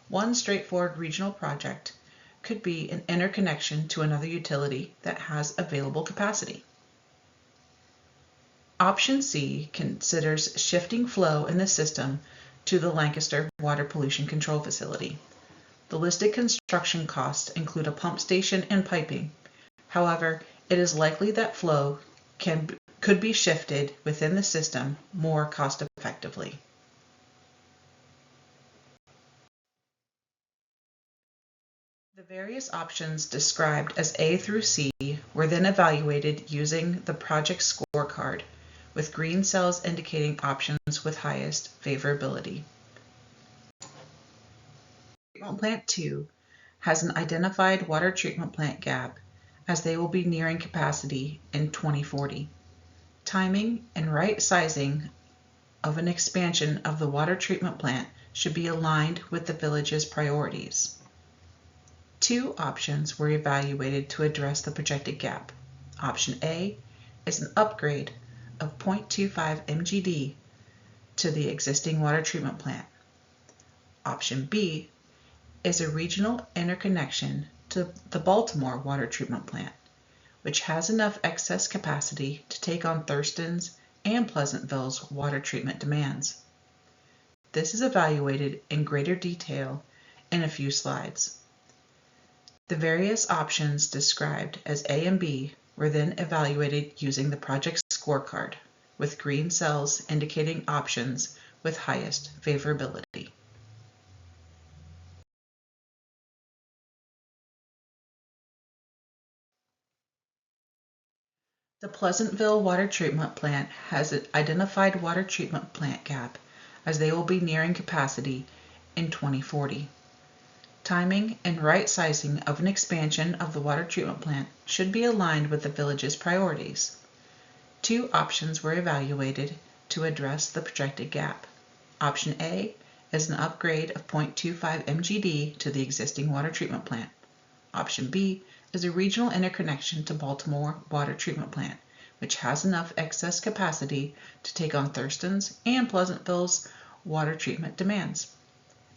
One straightforward regional project could be an interconnection to another utility that has available capacity. Option C considers shifting flow in the system to the Lancaster Water Pollution Control Facility. The listed construction costs include a pump station and piping. However, it is likely that flow could be shifted within the system more cost effectively. The various options described as A through C were then evaluated using the project scorecard, with green cells indicating options with highest favorability. Treatment Plant 2 has an identified water treatment plant gap as they will be nearing capacity in 2040. Timing and right sizing of an expansion of the water treatment plant should be aligned with the village's priorities. Two options were evaluated to address the projected gap. Option A is an upgrade of 0.25 MGD to the existing water treatment plant. Option B is a regional interconnection to the Baltimore water treatment plant, which has enough excess capacity to take on Thurston's and Pleasantville's water treatment demands. This is evaluated in greater detail in a few slides. The various options described as A and B were then evaluated using the project scorecard, with green cells indicating options with highest favorability. The Pleasantville Water Treatment Plant has an identified water treatment plant gap as they will be nearing capacity in 2040. Timing and right sizing of an expansion of the water treatment plant should be aligned with the village's priorities. Two options were evaluated to address the projected gap. Option A is an upgrade of 0.25 MGD to the existing water treatment plant. Option B is a regional interconnection to Baltimore water treatment plant, which has enough excess capacity to take on Thurston's and Pleasantville's water treatment demands.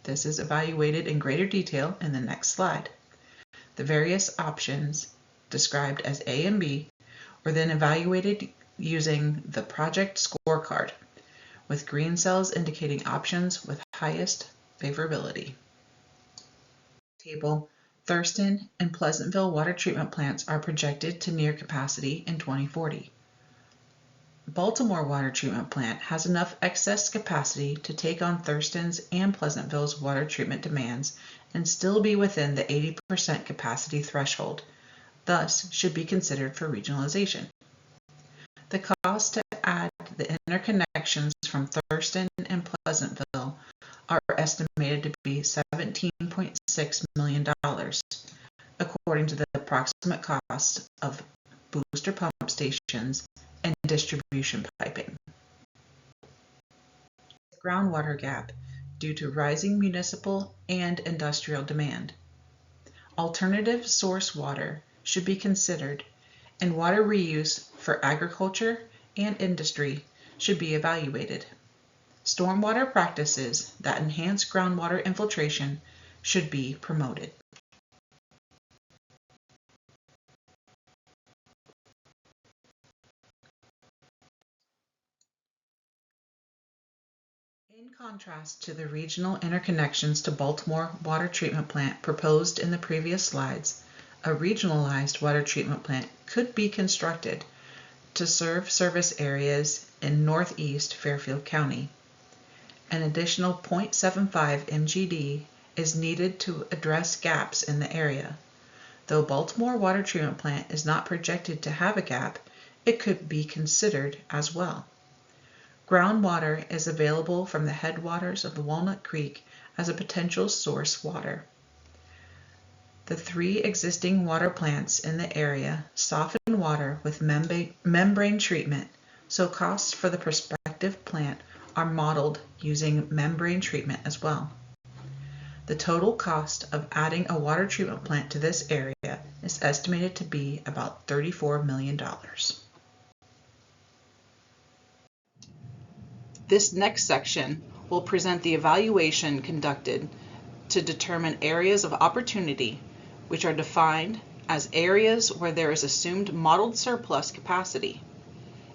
This is evaluated in greater detail in the next slide. The various options described as A and B were then evaluated using the project scorecard, with green cells indicating options with highest favorability. Table: Thurston and Pleasantville water treatment plants are projected to near capacity in 2040. Baltimore water treatment plant has enough excess capacity to take on Thurston's and Pleasantville's water treatment demands and still be within the 80% capacity threshold, thus should be considered for regionalization. The cost to add the interconnections from Thurston and Pleasantville are estimated to be $17.6 million, according to the approximate cost of booster pump stations and distribution piping. Groundwater gap due to rising municipal and industrial demand. Alternative source water should be considered, and water reuse for agriculture and industry should be evaluated. Stormwater practices that enhance groundwater infiltration should be promoted. In contrast to the regional interconnections to Baltimore water treatment plant proposed in the previous slides, a regionalized water treatment plant could be constructed to serve service areas in northeast Fairfield County. An additional 0.75 MGD is needed to address gaps in the area. Though Baltimore water treatment plant is not projected to have a gap, it could be considered as well. Groundwater is available from the headwaters of the Walnut Creek as a potential source water. The three existing water plants in the area soften water with membrane treatment, so costs for the prospective plant are modeled using membrane treatment as well. The total cost of adding a water treatment plant to this area is estimated to be about $34 million. This next section will present the evaluation conducted to determine areas of opportunity, which are defined as areas where there is assumed modeled surplus capacity.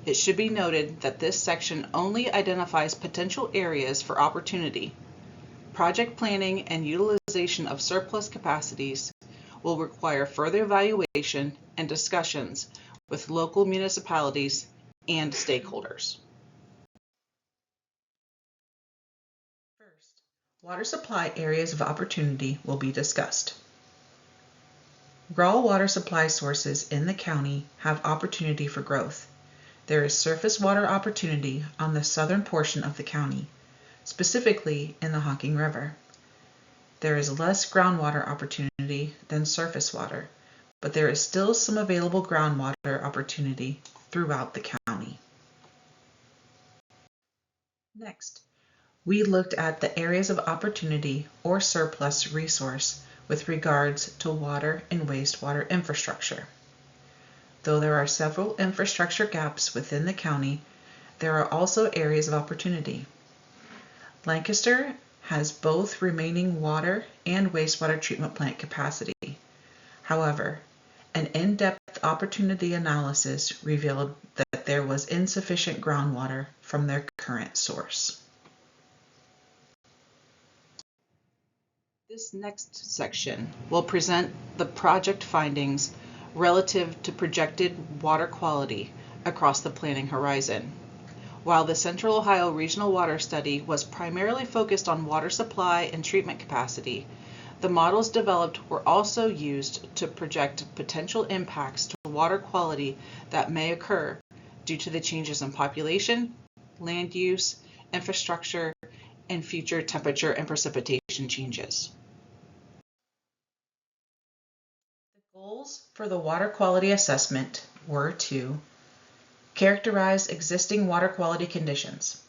It should be noted that this section only identifies potential areas for opportunity. Project planning and utilization of surplus capacities will require further evaluation and discussions with local municipalities and stakeholders. First, water supply areas of opportunity will be discussed. Raw water supply sources in the county have opportunity for growth. There is surface water opportunity on the southern portion of the county, specifically in the Hocking River. There is less groundwater opportunity than surface water, but there is still some available groundwater opportunity throughout the county. Next, we looked at the areas of opportunity or surplus resource with regards to water and wastewater infrastructure. Though there are several infrastructure gaps within the county, there are also areas of opportunity. Lancaster has both remaining water and wastewater treatment plant capacity. However, an in-depth opportunity analysis revealed that there was insufficient groundwater from their current source. This next section will present the project findings relative to projected water quality across the planning horizon. While the Central Ohio Regional Water Study was primarily focused on water supply and treatment capacity, the models developed were also used to project potential impacts to water quality that may occur due to the changes in population, land use, infrastructure, and future temperature and precipitation changes. The goals for the water quality assessment were to characterize existing water quality conditions.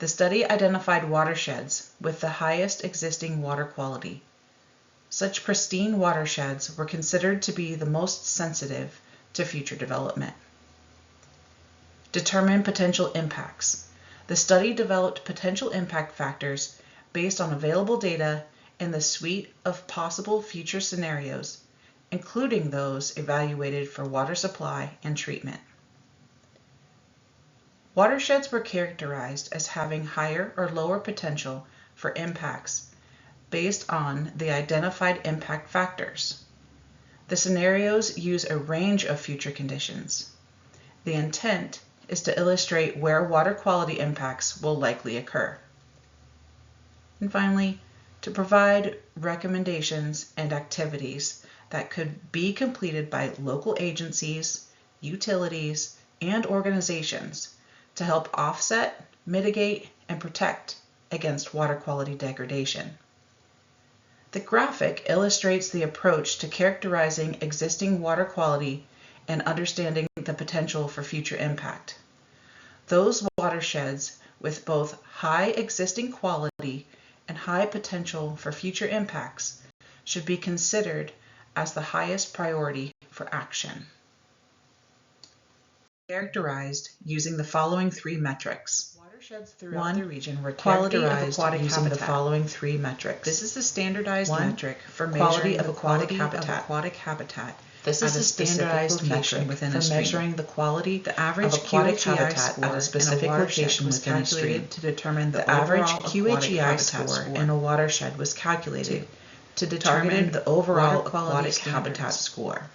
The study identified watersheds with the highest existing water quality. Such pristine watersheds were considered to be the most sensitive to future development. Determine potential impacts. The study developed potential impact factors based on available data and the suite of possible future scenarios, including those evaluated for water supply and treatment. Watersheds were characterized as having higher or lower potential for impacts based on the identified impact factors. The scenarios use a range of future conditions. The intent is to illustrate where water quality impacts will likely occur. And finally, to provide recommendations and activities that could be completed by local agencies, utilities, and organizations to help offset, mitigate, and protect against water quality degradation. The graphic illustrates the approach to characterizing existing water quality and understanding the potential for future impact. Those watersheds with both high existing quality and high potential for future impacts should be considered as the highest priority for action. Characterized using the following three metrics. Watersheds throughout the region were characterized using the following three metrics. This is the standardized metric for quality of aquatic habitat. This is a standardized metric within a stream. For measuring the quality, the average QHEI score at a specific location was calculated to determine the average QHEI score in a watershed was calculated to determine the overall aquatic habitat score.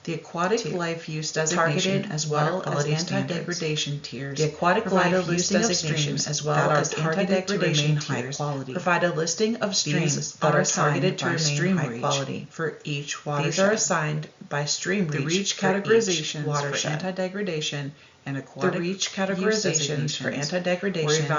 The aquatic life use designation as well as anti-degradation tiers. The aquatic life use designation as well as anti-degradation tiers provide a listing of streams that are targeted to remain high quality for each watershed. These are assigned by stream reach. The reach categorizations for anti-degradation and aquatic reach categorizations for anti-degradation were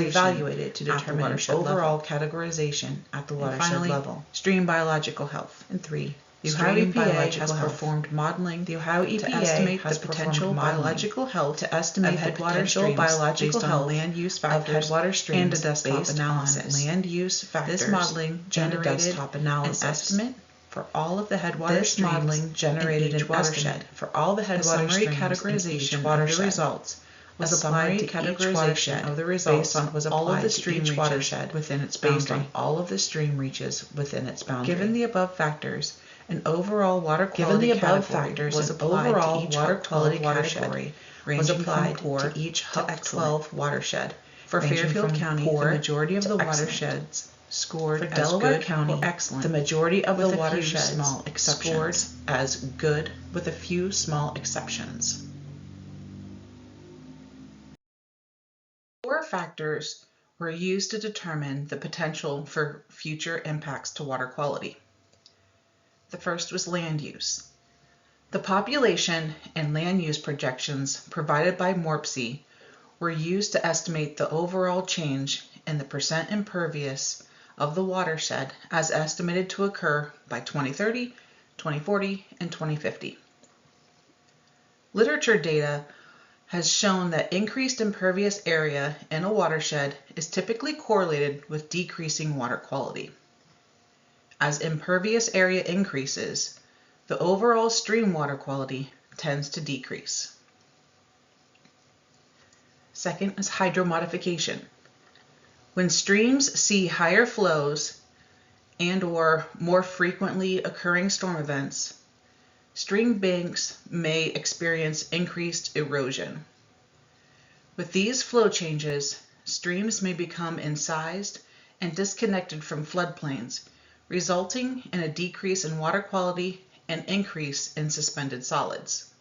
evaluated to determine overall categorization at the watershed level. Stream biological health. And 3. The Ohio EPA has performed modeling to estimate the potential biological health to estimate the potential biological health land use factors headwater streams and a desktop analysis. Land use factors. This modeling generated an estimate for all of the headwater streams. This modeling generated an watershed for all the headwater streams. Categorization of the results was applied to each watershed of the results was all of the stream watershed within its boundary. Based on all of the stream reaches within its boundary. Given the above factors, an overall water quality category was applied to each water quality category, ranging from poor to each HUP 12 watershed. For Fairfield County, the majority of the watersheds scored for Delaware County excellent. The majority of the watersheds scored as good with a few small exceptions. 4 factors were used to determine the potential for future impacts to water quality. The first was land use. The population and land use projections provided by MORPC were used to estimate the overall change in the percent impervious of the watershed as estimated to occur by 2030, 2040, and 2050. Literature data has shown that increased impervious area in a watershed is typically correlated with decreasing water quality. As impervious area increases, the overall stream water quality tends to decrease. Second is hydromodification. When streams see higher flows and/or more frequently occurring storm events, stream banks may experience increased erosion. With these flow changes, streams may become incised and disconnected from floodplains, resulting in a decrease in water quality and increase in suspended solids.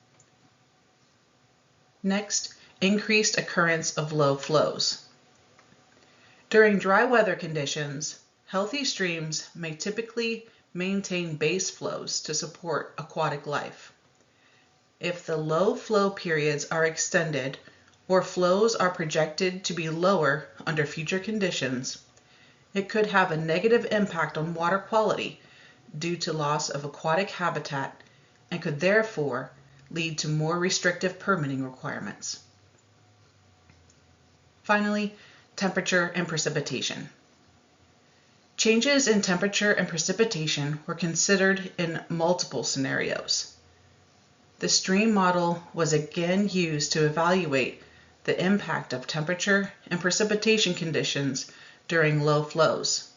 Next, increased occurrence of low flows. During dry weather conditions, healthy streams may typically maintain base flows to support aquatic life. If the low flow periods are extended or flows are projected to be lower under future conditions, it could have a negative impact on water quality due to loss of aquatic habitat and could therefore lead to more restrictive permitting requirements. Finally, temperature and precipitation. Changes in temperature and precipitation were considered in multiple scenarios. The stream model was again used to evaluate the impact of temperature and precipitation conditions during low flows.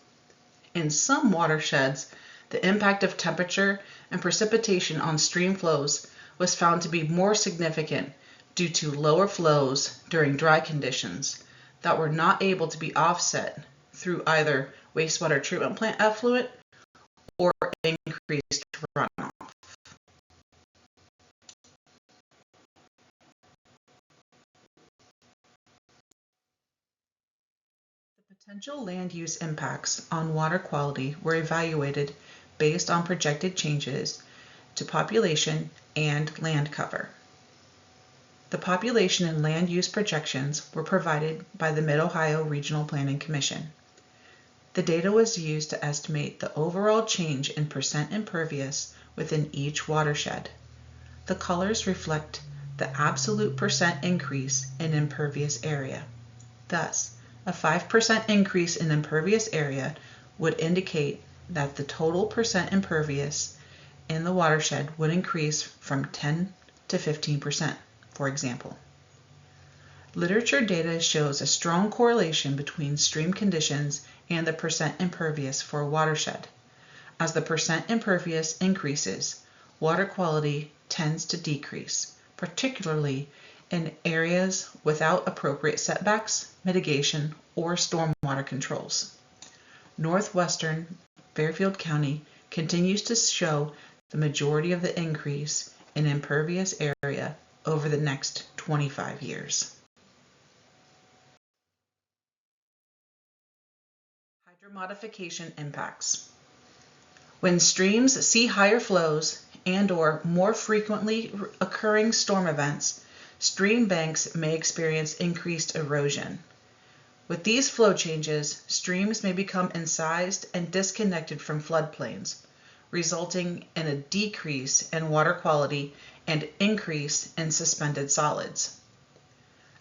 In some watersheds, the impact of temperature and precipitation on stream flows was found to be more significant due to lower flows during dry conditions that were not able to be offset through either wastewater treatment plant effluent or increased runoff. The potential land use impacts on water quality were evaluated based on projected changes to population and land cover. The population and land use projections were provided by the Mid-Ohio Regional Planning Commission. The data was used to estimate the overall change in percent impervious within each watershed. The colors reflect the absolute percent increase in impervious area. Thus, a 5% increase in impervious area would indicate that the total percent impervious in the watershed would increase from 10 to 15%, for example. Literature data shows a strong correlation between stream conditions and the percent impervious for a watershed. As the percent impervious increases, water quality tends to decrease, particularly in areas without appropriate setbacks, mitigation, or stormwater controls. Northwestern Fairfield County continues to show the majority of the increase in impervious area over the next 25 years. Hydromodification impacts. When streams see higher flows and/or more frequently occurring storm events, stream banks may experience increased erosion. With these flow changes, streams may become incised and disconnected from floodplains, resulting in a decrease in water quality and increase in suspended solids.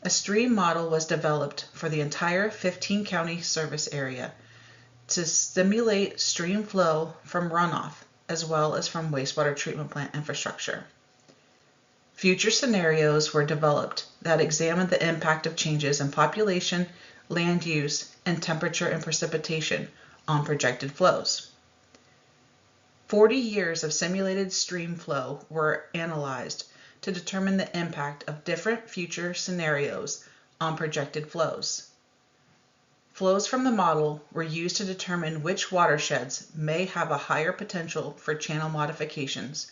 A stream model was developed for the entire 15-county service area to simulate stream flow from runoff as well as from wastewater treatment plant infrastructure. Future scenarios were developed that examined the impact of changes in population, land use, and temperature and precipitation on projected flows. 40 years of simulated stream flow were analyzed to determine the impact of different future scenarios on projected flows. Flows from the model were used to determine which watersheds may have a higher potential for channel modifications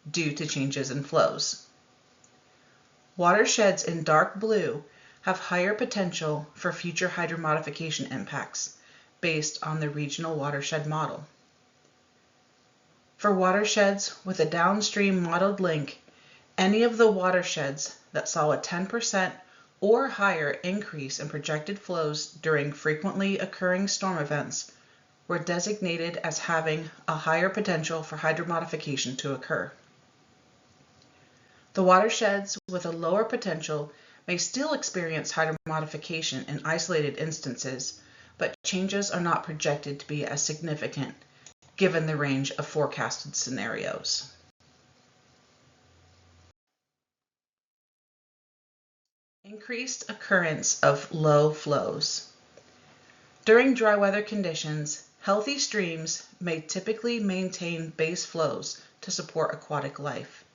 due to changes in flows. Watersheds in dark blue have higher potential for future hydromodification impacts based on the regional watershed model. For watersheds with a downstream modeled link, any of the watersheds that saw a 10% or higher increase in projected flows during frequently occurring storm events were designated as having a higher potential for hydromodification to occur. The watersheds with a lower potential may still experience hydromodification in isolated instances, but changes are not projected to be as significant given the range of forecasted scenarios. Increased occurrence of low flows. During dry weather conditions, healthy streams may typically maintain base flows to support aquatic life.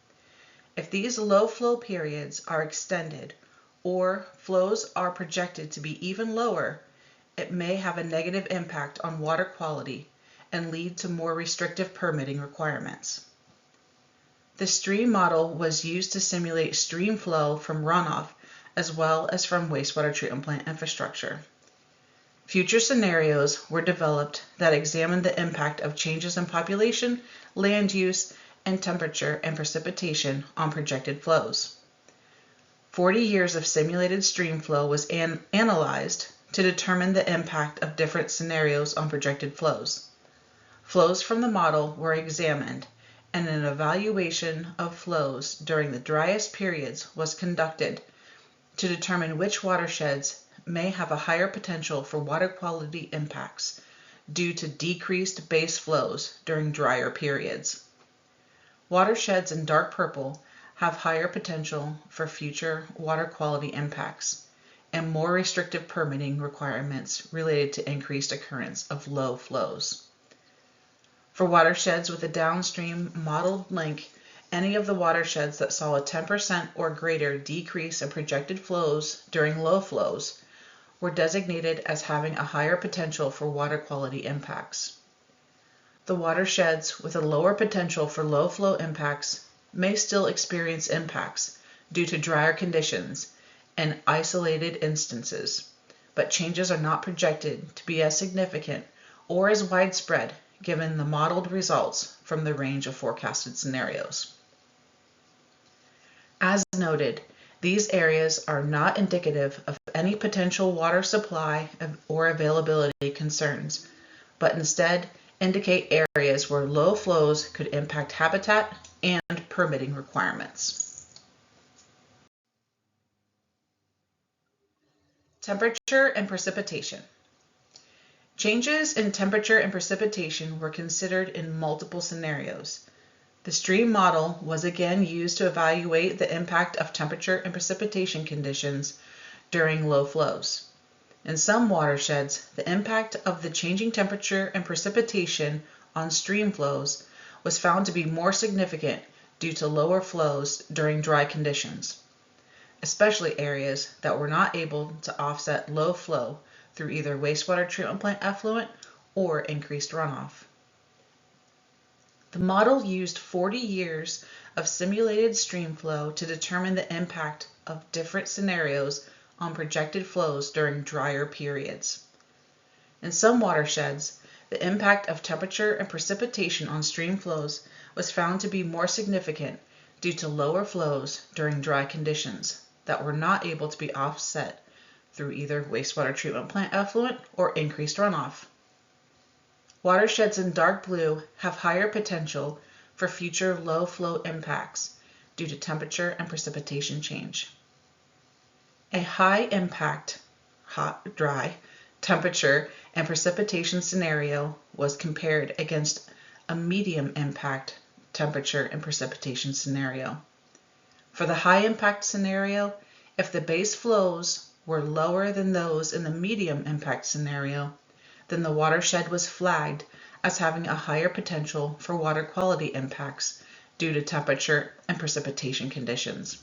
If these low flow periods are extended or flows are projected to be even lower, it may have a negative impact on water quality and lead to more restrictive permitting requirements. The stream model was used to simulate stream flow from runoff as well as from wastewater treatment plant infrastructure. Future scenarios were developed that examined the impact of changes in population, land use, and temperature and precipitation on projected flows. 40 years of simulated stream flow was analyzed to determine the impact of different scenarios on projected flows. Flows from the model were examined, and an evaluation of flows during the driest periods was conducted to determine which watersheds may have a higher potential for water quality impacts due to decreased base flows during drier periods. Watersheds in dark purple have higher potential for future water quality impacts and more restrictive permitting requirements related to increased occurrence of low flows. For watersheds with a downstream modeled link, any of the watersheds that saw a 10% or greater decrease in projected flows during low flows were designated as having a higher potential for water quality impacts. The watersheds with a lower potential for low flow impacts may still experience impacts due to drier conditions and isolated instances, but changes are not projected to be as significant or as widespread given the modeled results from the range of forecasted scenarios. As noted, these areas are not indicative of any potential water supply or availability concerns, but instead indicate areas where low flows could impact habitat and permitting requirements. Temperature and precipitation. Changes in temperature and precipitation were considered in multiple scenarios. The stream model was again used to evaluate the impact of temperature and precipitation conditions during low flows. In some watersheds, the impact of the changing temperature and precipitation on stream flows was found to be more significant due to lower flows during dry conditions, especially areas that were not able to offset low flow through either wastewater treatment plant effluent or increased runoff. The model used 40 years of simulated stream flow to determine the impact of different scenarios on projected flows during drier periods. In some watersheds, the impact of temperature and precipitation on stream flows was found to be more significant due to lower flows during dry conditions that were not able to be offset through either wastewater treatment plant effluent or increased runoff. Watersheds in dark blue have higher potential for future low flow impacts due to temperature and precipitation change. A high impact, hot, dry, temperature and precipitation scenario was compared against a medium impact temperature and precipitation scenario. For the high impact scenario, if the base flows were lower than those in the medium impact scenario, then the watershed was flagged as having a higher potential for water quality impacts due to temperature and precipitation conditions.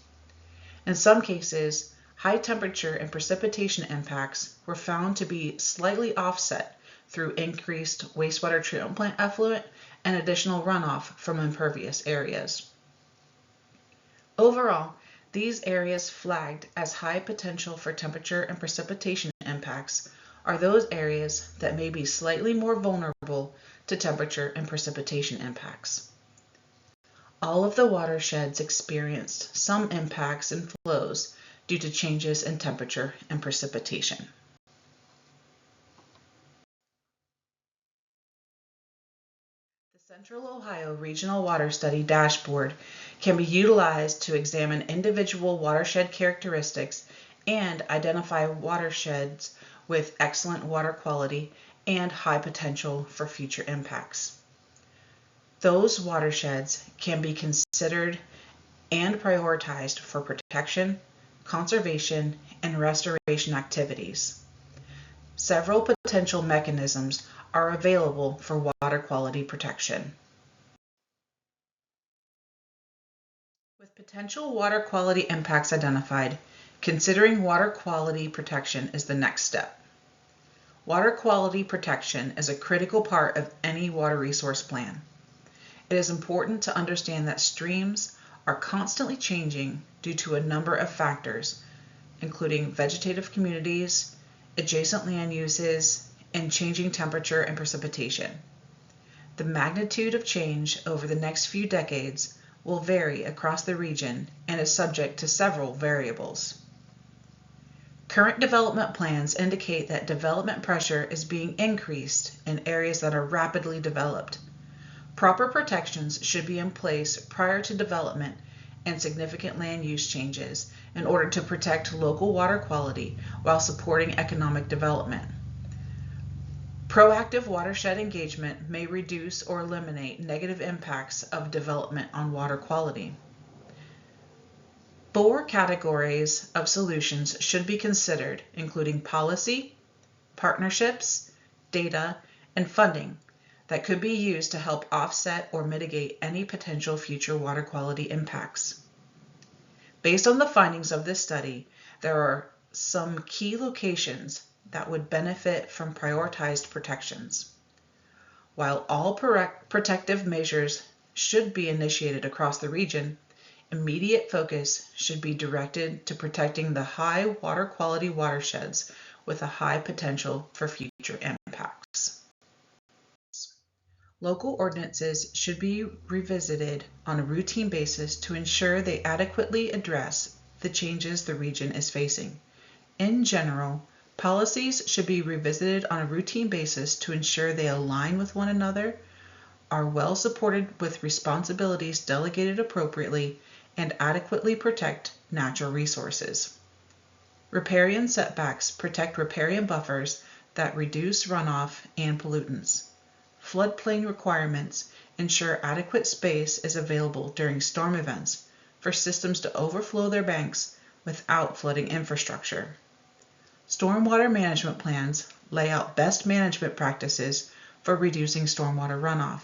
In some cases, high temperature and precipitation impacts were found to be slightly offset through increased wastewater treatment plant effluent and additional runoff from impervious areas. Overall, these areas flagged as high potential for temperature and precipitation impacts are those areas that may be slightly more vulnerable to temperature and precipitation impacts. All of the watersheds experienced some impacts and flows due to changes in temperature and precipitation. The Central Ohio Regional Water Study Dashboard can be utilized to examine individual watershed characteristics and identify watersheds with excellent water quality and high potential for future impacts. Those watersheds can be considered and prioritized for protection, conservation, and restoration activities. Several potential mechanisms are available for water quality protection. With potential water quality impacts identified, considering water quality protection is the next step. Water quality protection is a critical part of any water resource plan. It is important to understand that streams are constantly changing due to a number of factors, including vegetative communities, adjacent land uses, and changing temperature and precipitation. The magnitude of change over the next few decades will vary across the region and is subject to several variables. Current development plans indicate that development pressure is being increased in areas that are rapidly developed. Proper protections should be in place prior to development and significant land use changes in order to protect local water quality while supporting economic development. Proactive watershed engagement may reduce or eliminate negative impacts of development on water quality. 4 categories of solutions should be considered, including policy, partnerships, data, and funding that could be used to help offset or mitigate any potential future water quality impacts. Based on the findings of this study, there are some key locations that would benefit from prioritized protections. While all protective measures should be initiated across the region, immediate focus should be directed to protecting the high water quality watersheds with a high potential for future impacts. Local ordinances should be revisited on a routine basis to ensure they adequately address the changes the region is facing. In general, policies should be revisited on a routine basis to ensure they align with one another, are well supported with responsibilities delegated appropriately, and adequately protect natural resources. Riparian setbacks protect riparian buffers that reduce runoff and pollutants. Floodplain requirements ensure adequate space is available during storm events for systems to overflow their banks without flooding infrastructure. Stormwater management plans lay out best management practices for reducing stormwater runoff.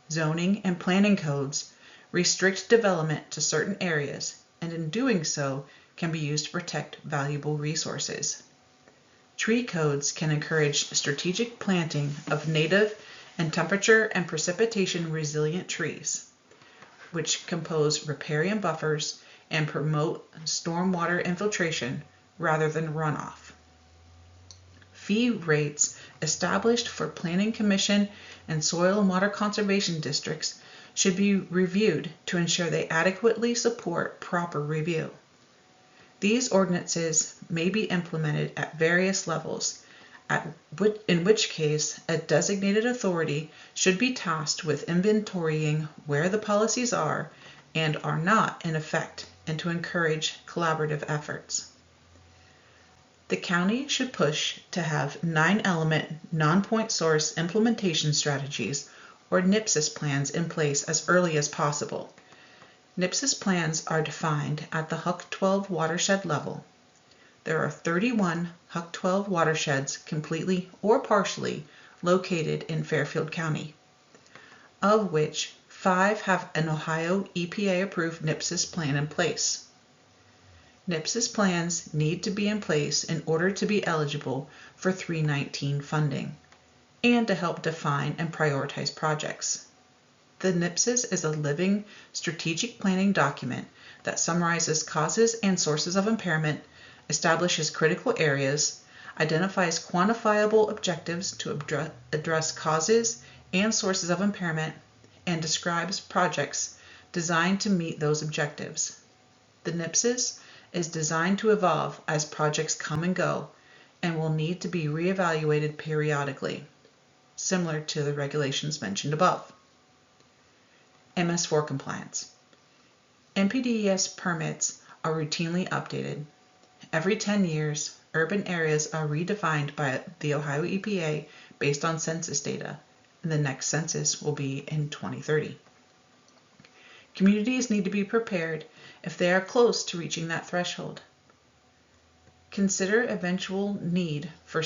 Zoning and planning codes restrict development to certain areas, and in doing so can be used to protect valuable resources. Tree codes can encourage strategic planting of native and temperature and precipitation resilient trees, which compose riparian buffers and promote stormwater infiltration rather than runoff. Fee rates established for Planning Commission and soil and water conservation districts should be reviewed to ensure they adequately support proper review. These ordinances may be implemented at various levels, in which case a designated authority should be tasked with inventorying where the policies are and are not in effect and to encourage collaborative efforts. The county should push to have 9-element non-point source implementation strategies or NPSIS plans in place as early as possible. NPSIS plans are defined at the HUC 12 watershed level. There are 31 HUC 12 watersheds completely or partially located in Fairfield County, of which 5 have an Ohio EPA-approved NPSIS plan in place. NPSIS plans need to be in place in order to be eligible for 319 funding and to help define and prioritize projects. The NPSIS is a living strategic planning document that summarizes causes and sources of impairment, establishes critical areas, identifies quantifiable objectives to address causes and sources of impairment, and describes projects designed to meet those objectives. The NPSIS is designed to evolve as projects come and go and will need to be reevaluated periodically, similar to the regulations mentioned above. MS4 compliance. NPDES permits are routinely updated. Every 10 years, urban areas are redefined by the Ohio EPA based on census data, and the next census will be in 2030. Communities need to be prepared if they are close to reaching that threshold. Consider eventual need for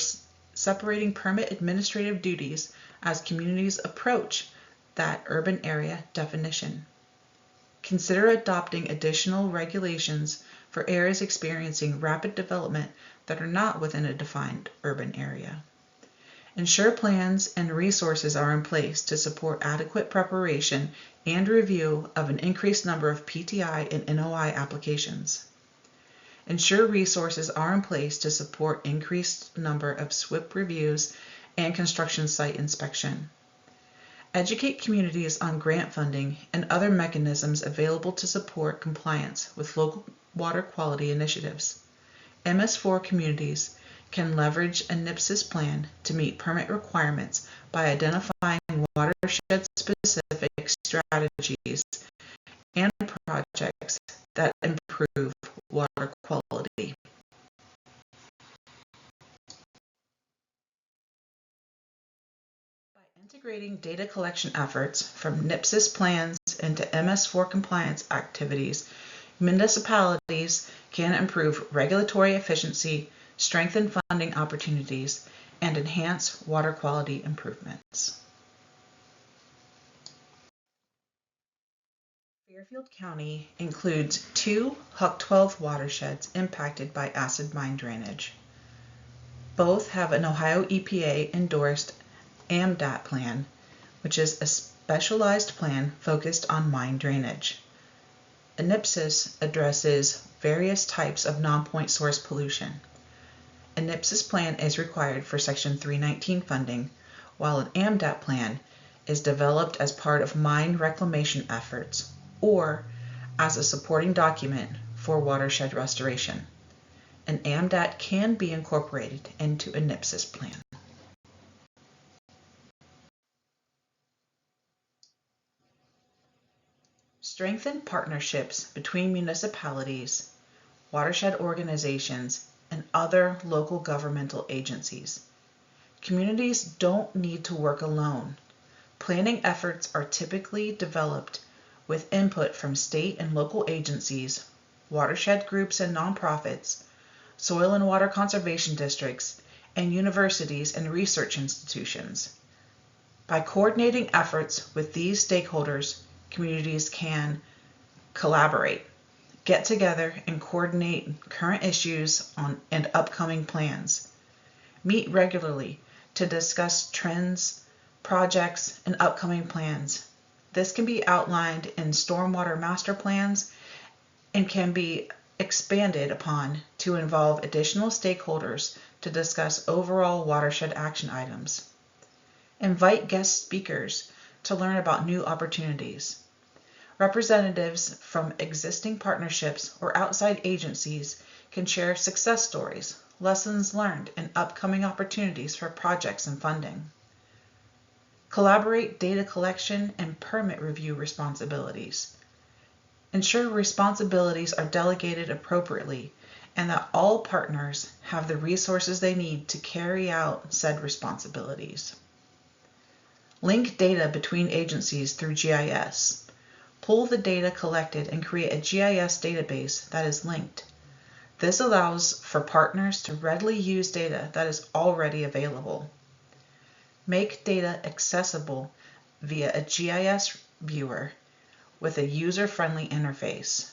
separating permit administrative duties as communities approach that urban area definition. Consider adopting additional regulations for areas experiencing rapid development that are not within a defined urban area. Ensure plans and resources are in place to support adequate preparation and review of an increased number of PTI and NOI applications. Ensure resources are in place to support increased number of SWIP reviews and construction site inspection. Educate communities on grant funding and other mechanisms available to support compliance with local water quality initiatives. MS4 communities can leverage a NPSIS plan to meet permit requirements by identifying watershed-specific strategies and projects that improve water quality. Integrating data collection efforts from NPSIS plans into MS4 compliance activities, municipalities can improve regulatory efficiency, strengthen funding opportunities, and enhance water quality improvements. Fairfield County includes 2 HUC 12 watersheds impacted by acid mine drainage. Both have an Ohio EPA endorsed AMDAT plan, which is a specialized plan focused on mine drainage. A NPSIS addresses various types of non-point source pollution. A NPSIS plan is required for Section 319 funding, while an AMDAT plan is developed as part of mine reclamation efforts or as a supporting document for watershed restoration. An AMDAT can be incorporated into a NPSIS plan. Strengthen partnerships between municipalities, watershed organizations, and other local governmental agencies. Communities don't need to work alone. Planning efforts are typically developed with input from state and local agencies, watershed groups and nonprofits, soil and water conservation districts, and universities and research institutions. By coordinating efforts with these stakeholders, communities can collaborate, get together and coordinate current issues and upcoming plans, meet regularly to discuss trends, projects, and upcoming plans. This can be outlined in stormwater master plans and can be expanded upon to involve additional stakeholders to discuss overall watershed action items. Invite guest speakers to learn about new opportunities. Representatives from existing partnerships or outside agencies can share success stories, lessons learned, and upcoming opportunities for projects and funding. Collaborate data collection and permit review responsibilities. Ensure responsibilities are delegated appropriately and that all partners have the resources they need to carry out said responsibilities. Link data between agencies through GIS. Pull the data collected and create a GIS database that is linked. This allows for partners to readily use data that is already available. Make data accessible via a GIS viewer with a user-friendly interface.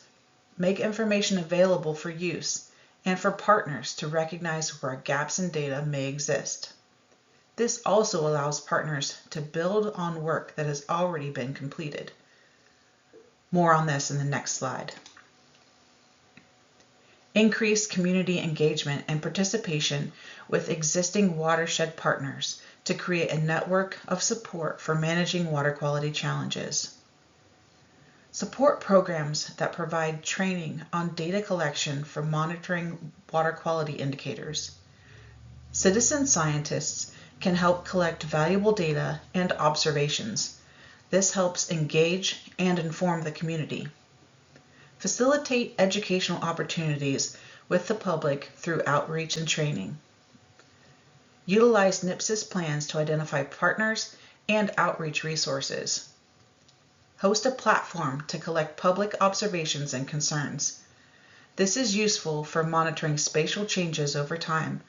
Make information available for use and for partners to recognize where gaps in data may exist. This also allows partners to build on work that has already been completed. More on this in the next slide. Increase community engagement and participation with existing watershed partners to create a network of support for managing water quality challenges. Support programs that provide training on data collection for monitoring water quality indicators. Citizen scientists can help collect valuable data and observations. This helps engage and inform the community. Facilitate educational opportunities with the public through outreach and training. Utilize NPSIS plans to identify partners and outreach resources. Host a platform to collect public observations and concerns. This is useful for monitoring spatial changes over time,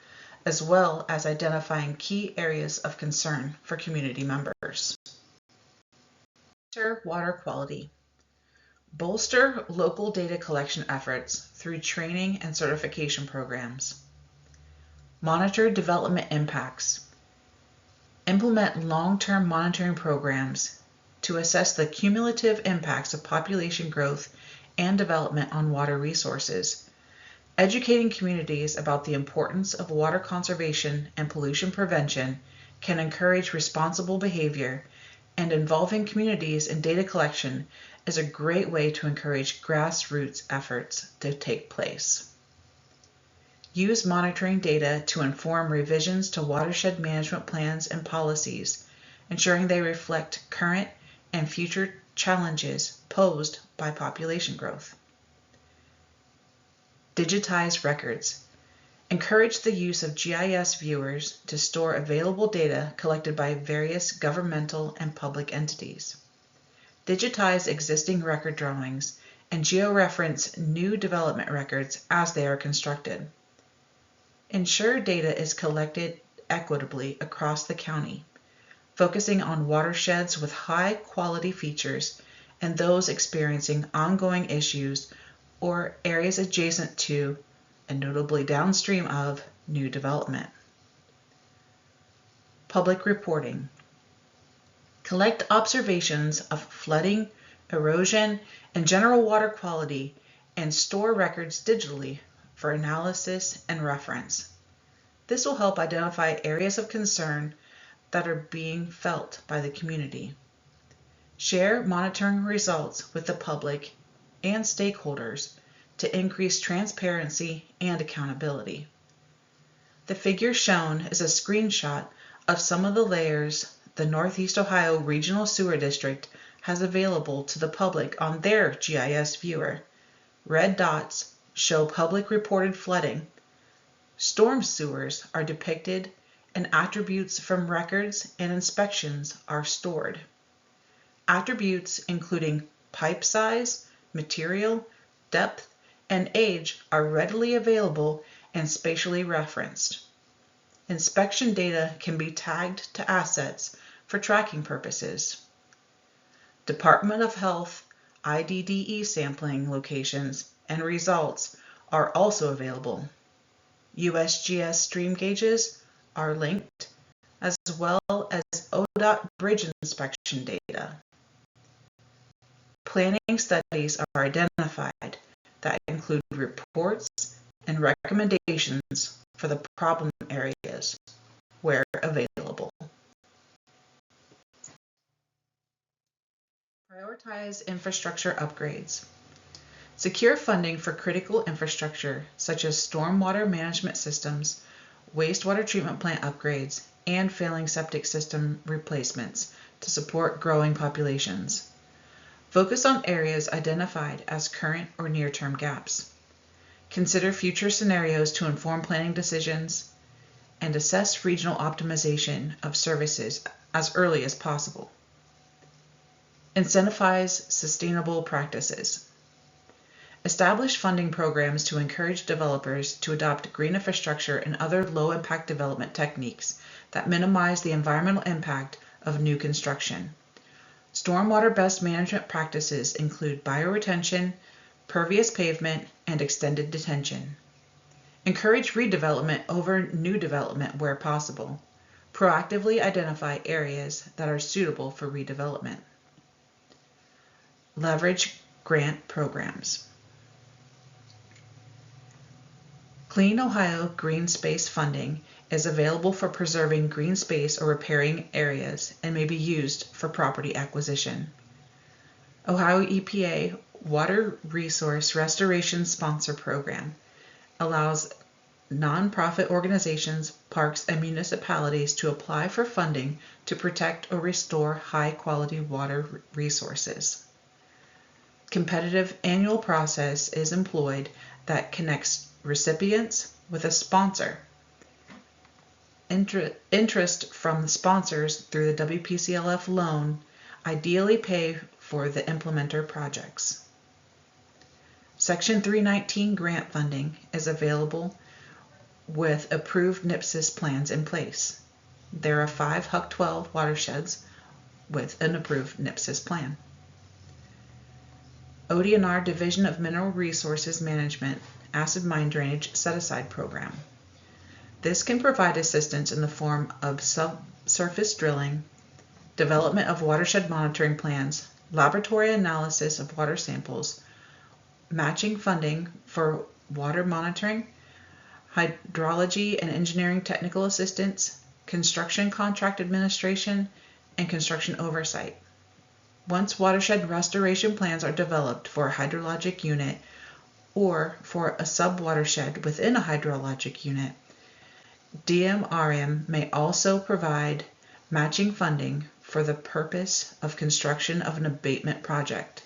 as well as identifying key areas of concern for community members. Monitor water quality. Bolster local data collection efforts through training and certification programs. Monitor development impacts. Implement long-term monitoring programs to assess the cumulative impacts of population growth and development on water resources. Educating communities about the importance of water conservation and pollution prevention can encourage responsible behavior, and involving communities in data collection is a great way to encourage grassroots efforts to take place. Use monitoring data to inform revisions to watershed management plans and policies, ensuring they reflect current and future challenges posed by population growth. Digitize records. Encourage the use of GIS viewers to store available data collected by various governmental and public entities. Digitize existing record drawings and georeference new development records as they are constructed. Ensure data is collected equitably across the county, focusing on watersheds with high quality features and those experiencing ongoing issues or areas adjacent to, and notably downstream of, new development. Public reporting. Collect observations of flooding, erosion, and general water quality and store records digitally for analysis and reference. This will help identify areas of concern that are being felt by the community. Share monitoring results with the public and stakeholders to increase transparency and accountability. The figure shown is a screenshot of some of the layers the Northeast Ohio Regional Sewer District has available to the public on their GIS viewer. Red dots show public reported flooding. Storm sewers are depicted, and attributes from records and inspections are stored. Attributes including pipe size, material, depth, and age are readily available and spatially referenced. Inspection data can be tagged to assets for tracking purposes. Department of Health IDDE sampling locations and results are also available. USGS stream gauges are linked, as well as ODOT bridge inspection data. Planning studies are identified that include reports and recommendations for the problem areas where available. Prioritize infrastructure upgrades. Secure funding for critical infrastructure such as stormwater management systems, wastewater treatment plant upgrades, and failing septic system replacements to support growing populations. Focus on areas identified as current or near-term gaps. Consider future scenarios to inform planning decisions, and assess regional optimization of services as early as possible. Incentivize sustainable practices. Establish funding programs to encourage developers to adopt green infrastructure and other low-impact development techniques that minimize the environmental impact of new construction. Stormwater best management practices include bioretention, pervious pavement, and extended detention. Encourage redevelopment over new development where possible. Proactively identify areas that are suitable for redevelopment. Leverage grant programs. Clean Ohio Green Space funding is available for preserving green space or repairing areas and may be used for property acquisition. Ohio EPA Water Resource Restoration Sponsor Program allows nonprofit organizations, parks, and municipalities to apply for funding to protect or restore high-quality water resources. Competitive annual process is employed that connects recipients with a sponsor. Interest from the sponsors through the WPCLF loan ideally pay for the implementer projects. Section 319 grant funding is available with approved NPSIS plans in place. There are 5 HUC 12 watersheds with an approved NPSIS plan. ODNR Division of Mineral Resources Management Acid Mine Drainage Set-Aside Program. This can provide assistance in the form of subsurface drilling, development of watershed monitoring plans, laboratory analysis of water samples, matching funding for water monitoring, hydrology and engineering technical assistance, construction contract administration, and construction oversight. Once watershed restoration plans are developed for a hydrologic unit or for a sub-watershed within a hydrologic unit, DMRM may also provide matching funding for the purpose of construction of an abatement project.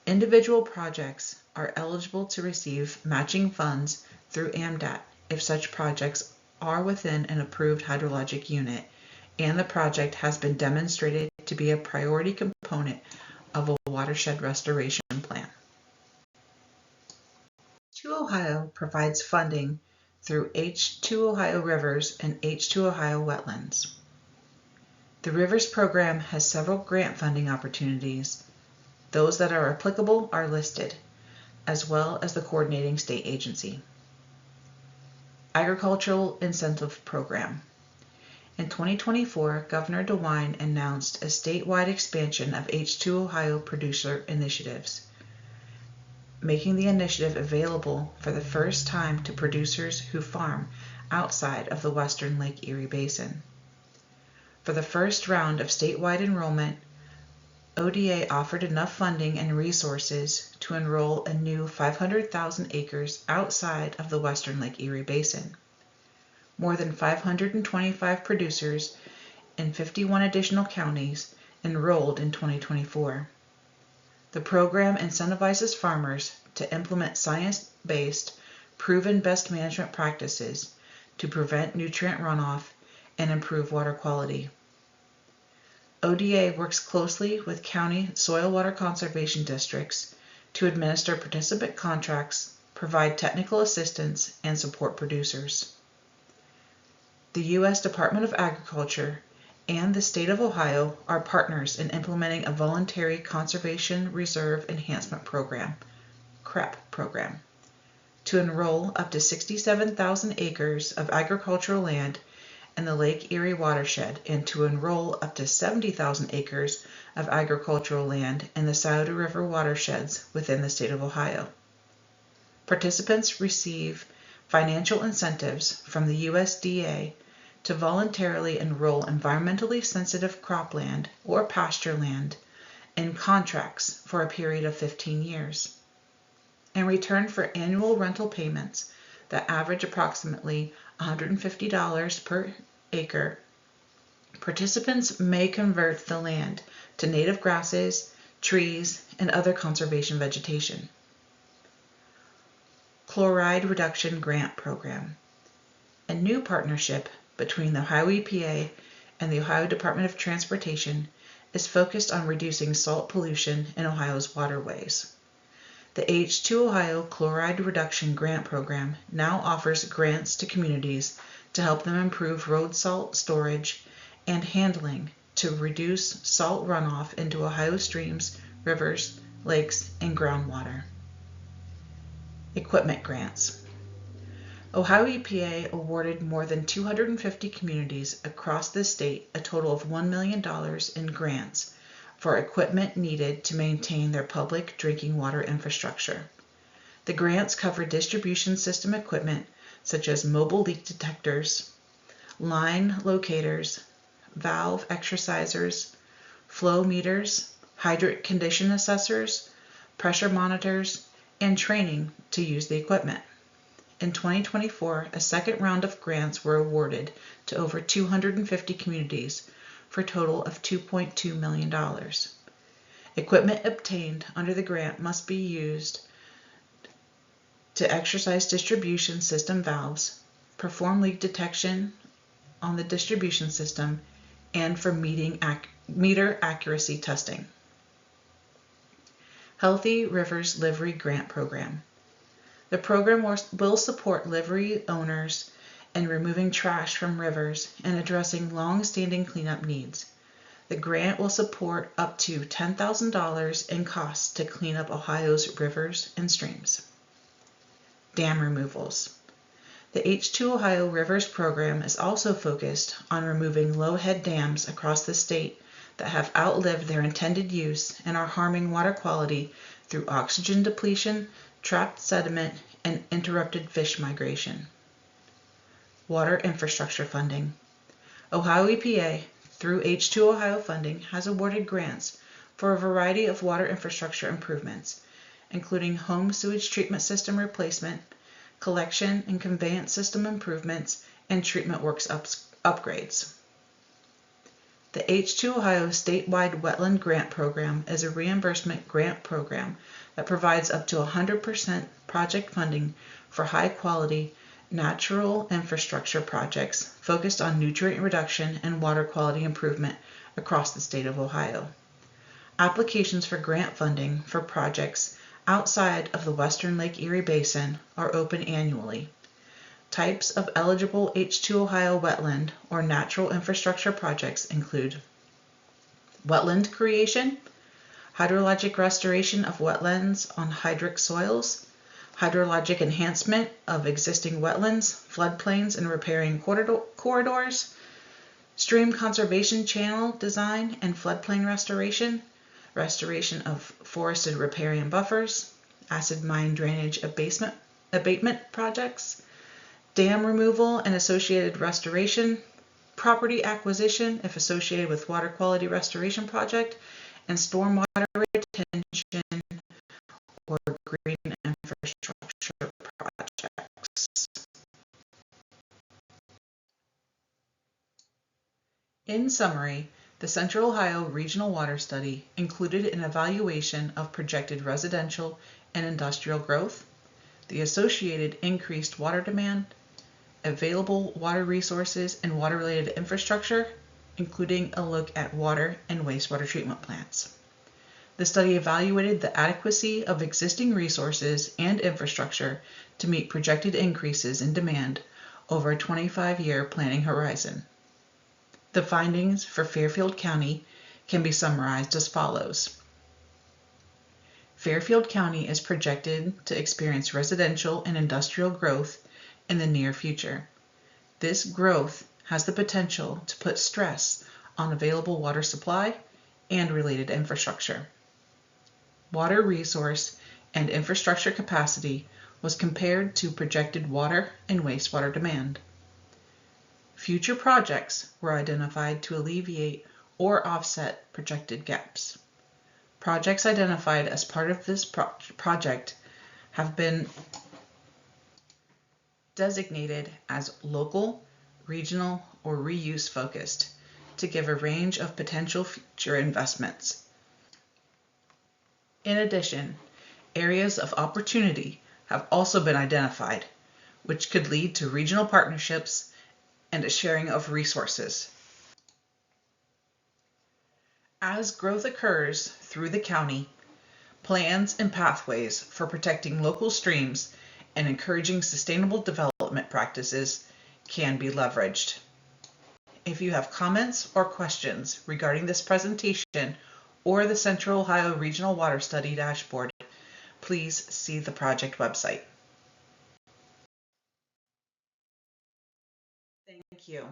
Individual projects are eligible to receive matching funds through AMDAT if such projects are within an approved hydrologic unit and the project has been demonstrated to be a priority component of a watershed restoration plan. H2 Ohio provides funding through H2 Ohio Rivers and H2 Ohio Wetlands. The Rivers program has several grant funding opportunities. Those that are applicable are listed, as well as the coordinating state agency. Agricultural Incentive Program. In 2024, Governor DeWine announced a statewide expansion of H2 Ohio producer initiatives, making the initiative available for the first time to producers who farm outside of the western Lake Erie Basin. For the first round of statewide enrollment, ODA offered enough funding and resources to enroll a new 500,000 acres outside of the western Lake Erie Basin. More than 525 producers in 51 additional counties enrolled in 2024. The program incentivizes farmers to implement science-based, proven best management practices to prevent nutrient runoff and improve water quality. ODA works closely with county soil water conservation districts to administer participant contracts, provide technical assistance, and support producers. The U.S. Department of Agriculture and the state of Ohio are partners in implementing a voluntary Conservation Reserve Enhancement Program, CREP program, to enroll up to 67,000 acres of agricultural land in the Lake Erie watershed and to enroll up to 70,000 acres of agricultural land in the Scioto River watersheds within the state of Ohio. Participants receive financial incentives from the USDA to voluntarily enroll environmentally sensitive cropland or pasture land in contracts for a period of 15 years. In return for annual rental payments that average approximately $150 per acre, participants may convert the land to native grasses, trees, and other conservation vegetation. Chloride Reduction Grant Program. A new partnership between the Ohio EPA and the Ohio Department of Transportation is focused on reducing salt pollution in Ohio's waterways. The H2 Ohio Chloride Reduction Grant Program now offers grants to communities to help them improve road salt storage and handling to reduce salt runoff into Ohio streams, rivers, lakes, and groundwater. Equipment grants. Ohio EPA awarded more than 250 communities across the state a total of $1 million in grants for equipment needed to maintain their public drinking water infrastructure. The grants cover distribution system equipment such as mobile leak detectors, line locators, valve exercisers, flow meters, hydrant condition assessors, pressure monitors, and training to use the equipment. In 2024, a second round of grants were awarded to over 250 communities for a total of $2.2 million. Equipment obtained under the grant must be used to exercise distribution system valves, perform leak detection on the distribution system, and for meter accuracy testing. Healthy Rivers Livery Grant Program. The program will support livery owners in removing trash from rivers and addressing long-standing cleanup needs. The grant will support up to $10,000 in costs to clean up Ohio's rivers and streams. Dam removals. The H2 Ohio Rivers program is also focused on removing low-head dams across the state that have outlived their intended use and are harming water quality through oxygen depletion, trapped sediment, and interrupted fish migration. Water infrastructure funding. Ohio EPA, through H2 Ohio funding, has awarded grants for a variety of water infrastructure improvements, including home sewage treatment system replacement, collection and conveyance system improvements, and treatment works upgrades. The H2 Ohio statewide wetland grant program is a reimbursement grant program that provides up to 100% project funding for high-quality natural infrastructure projects focused on nutrient reduction and water quality improvement across the state of Ohio. Applications for grant funding for projects outside of the Western Lake Erie Basin are open annually. Types of eligible H2 Ohio wetland or natural infrastructure projects include wetland creation, hydrologic restoration of wetlands on hydric soils, hydrologic enhancement of existing wetlands, floodplains, and repairing corridors, stream conservation channel design and floodplain restoration, restoration of forested riparian buffers, acid mine drainage abatement projects, dam removal and associated restoration, property acquisition if associated with water quality restoration project, and stormwater retention or green infrastructure projects. In summary, the Central Ohio Regional Water Study included an evaluation of projected residential and industrial growth, the associated increased water demand, available water resources and water-related infrastructure, including a look at water and wastewater treatment plants. The study evaluated the adequacy of existing resources and infrastructure to meet projected increases in demand over a 25-year planning horizon. The findings for Fairfield County can be summarized as follows. Fairfield County is projected to experience residential and industrial growth in the near future. This growth has the potential to put stress on available water supply and related infrastructure. Water resource and infrastructure capacity was compared to projected water and wastewater demand. Future projects were identified to alleviate or offset projected gaps. Projects identified as part of this project have been designated as local, regional, or reuse focused to give a range of potential future investments. In addition, areas of opportunity have also been identified, which could lead to regional partnerships and a sharing of resources. As growth occurs through the county, plans and pathways for protecting local streams and encouraging sustainable development practices can be leveraged. If you have comments or questions regarding this presentation or the Central Ohio Regional Water Study dashboard, please see the project website. Thank you.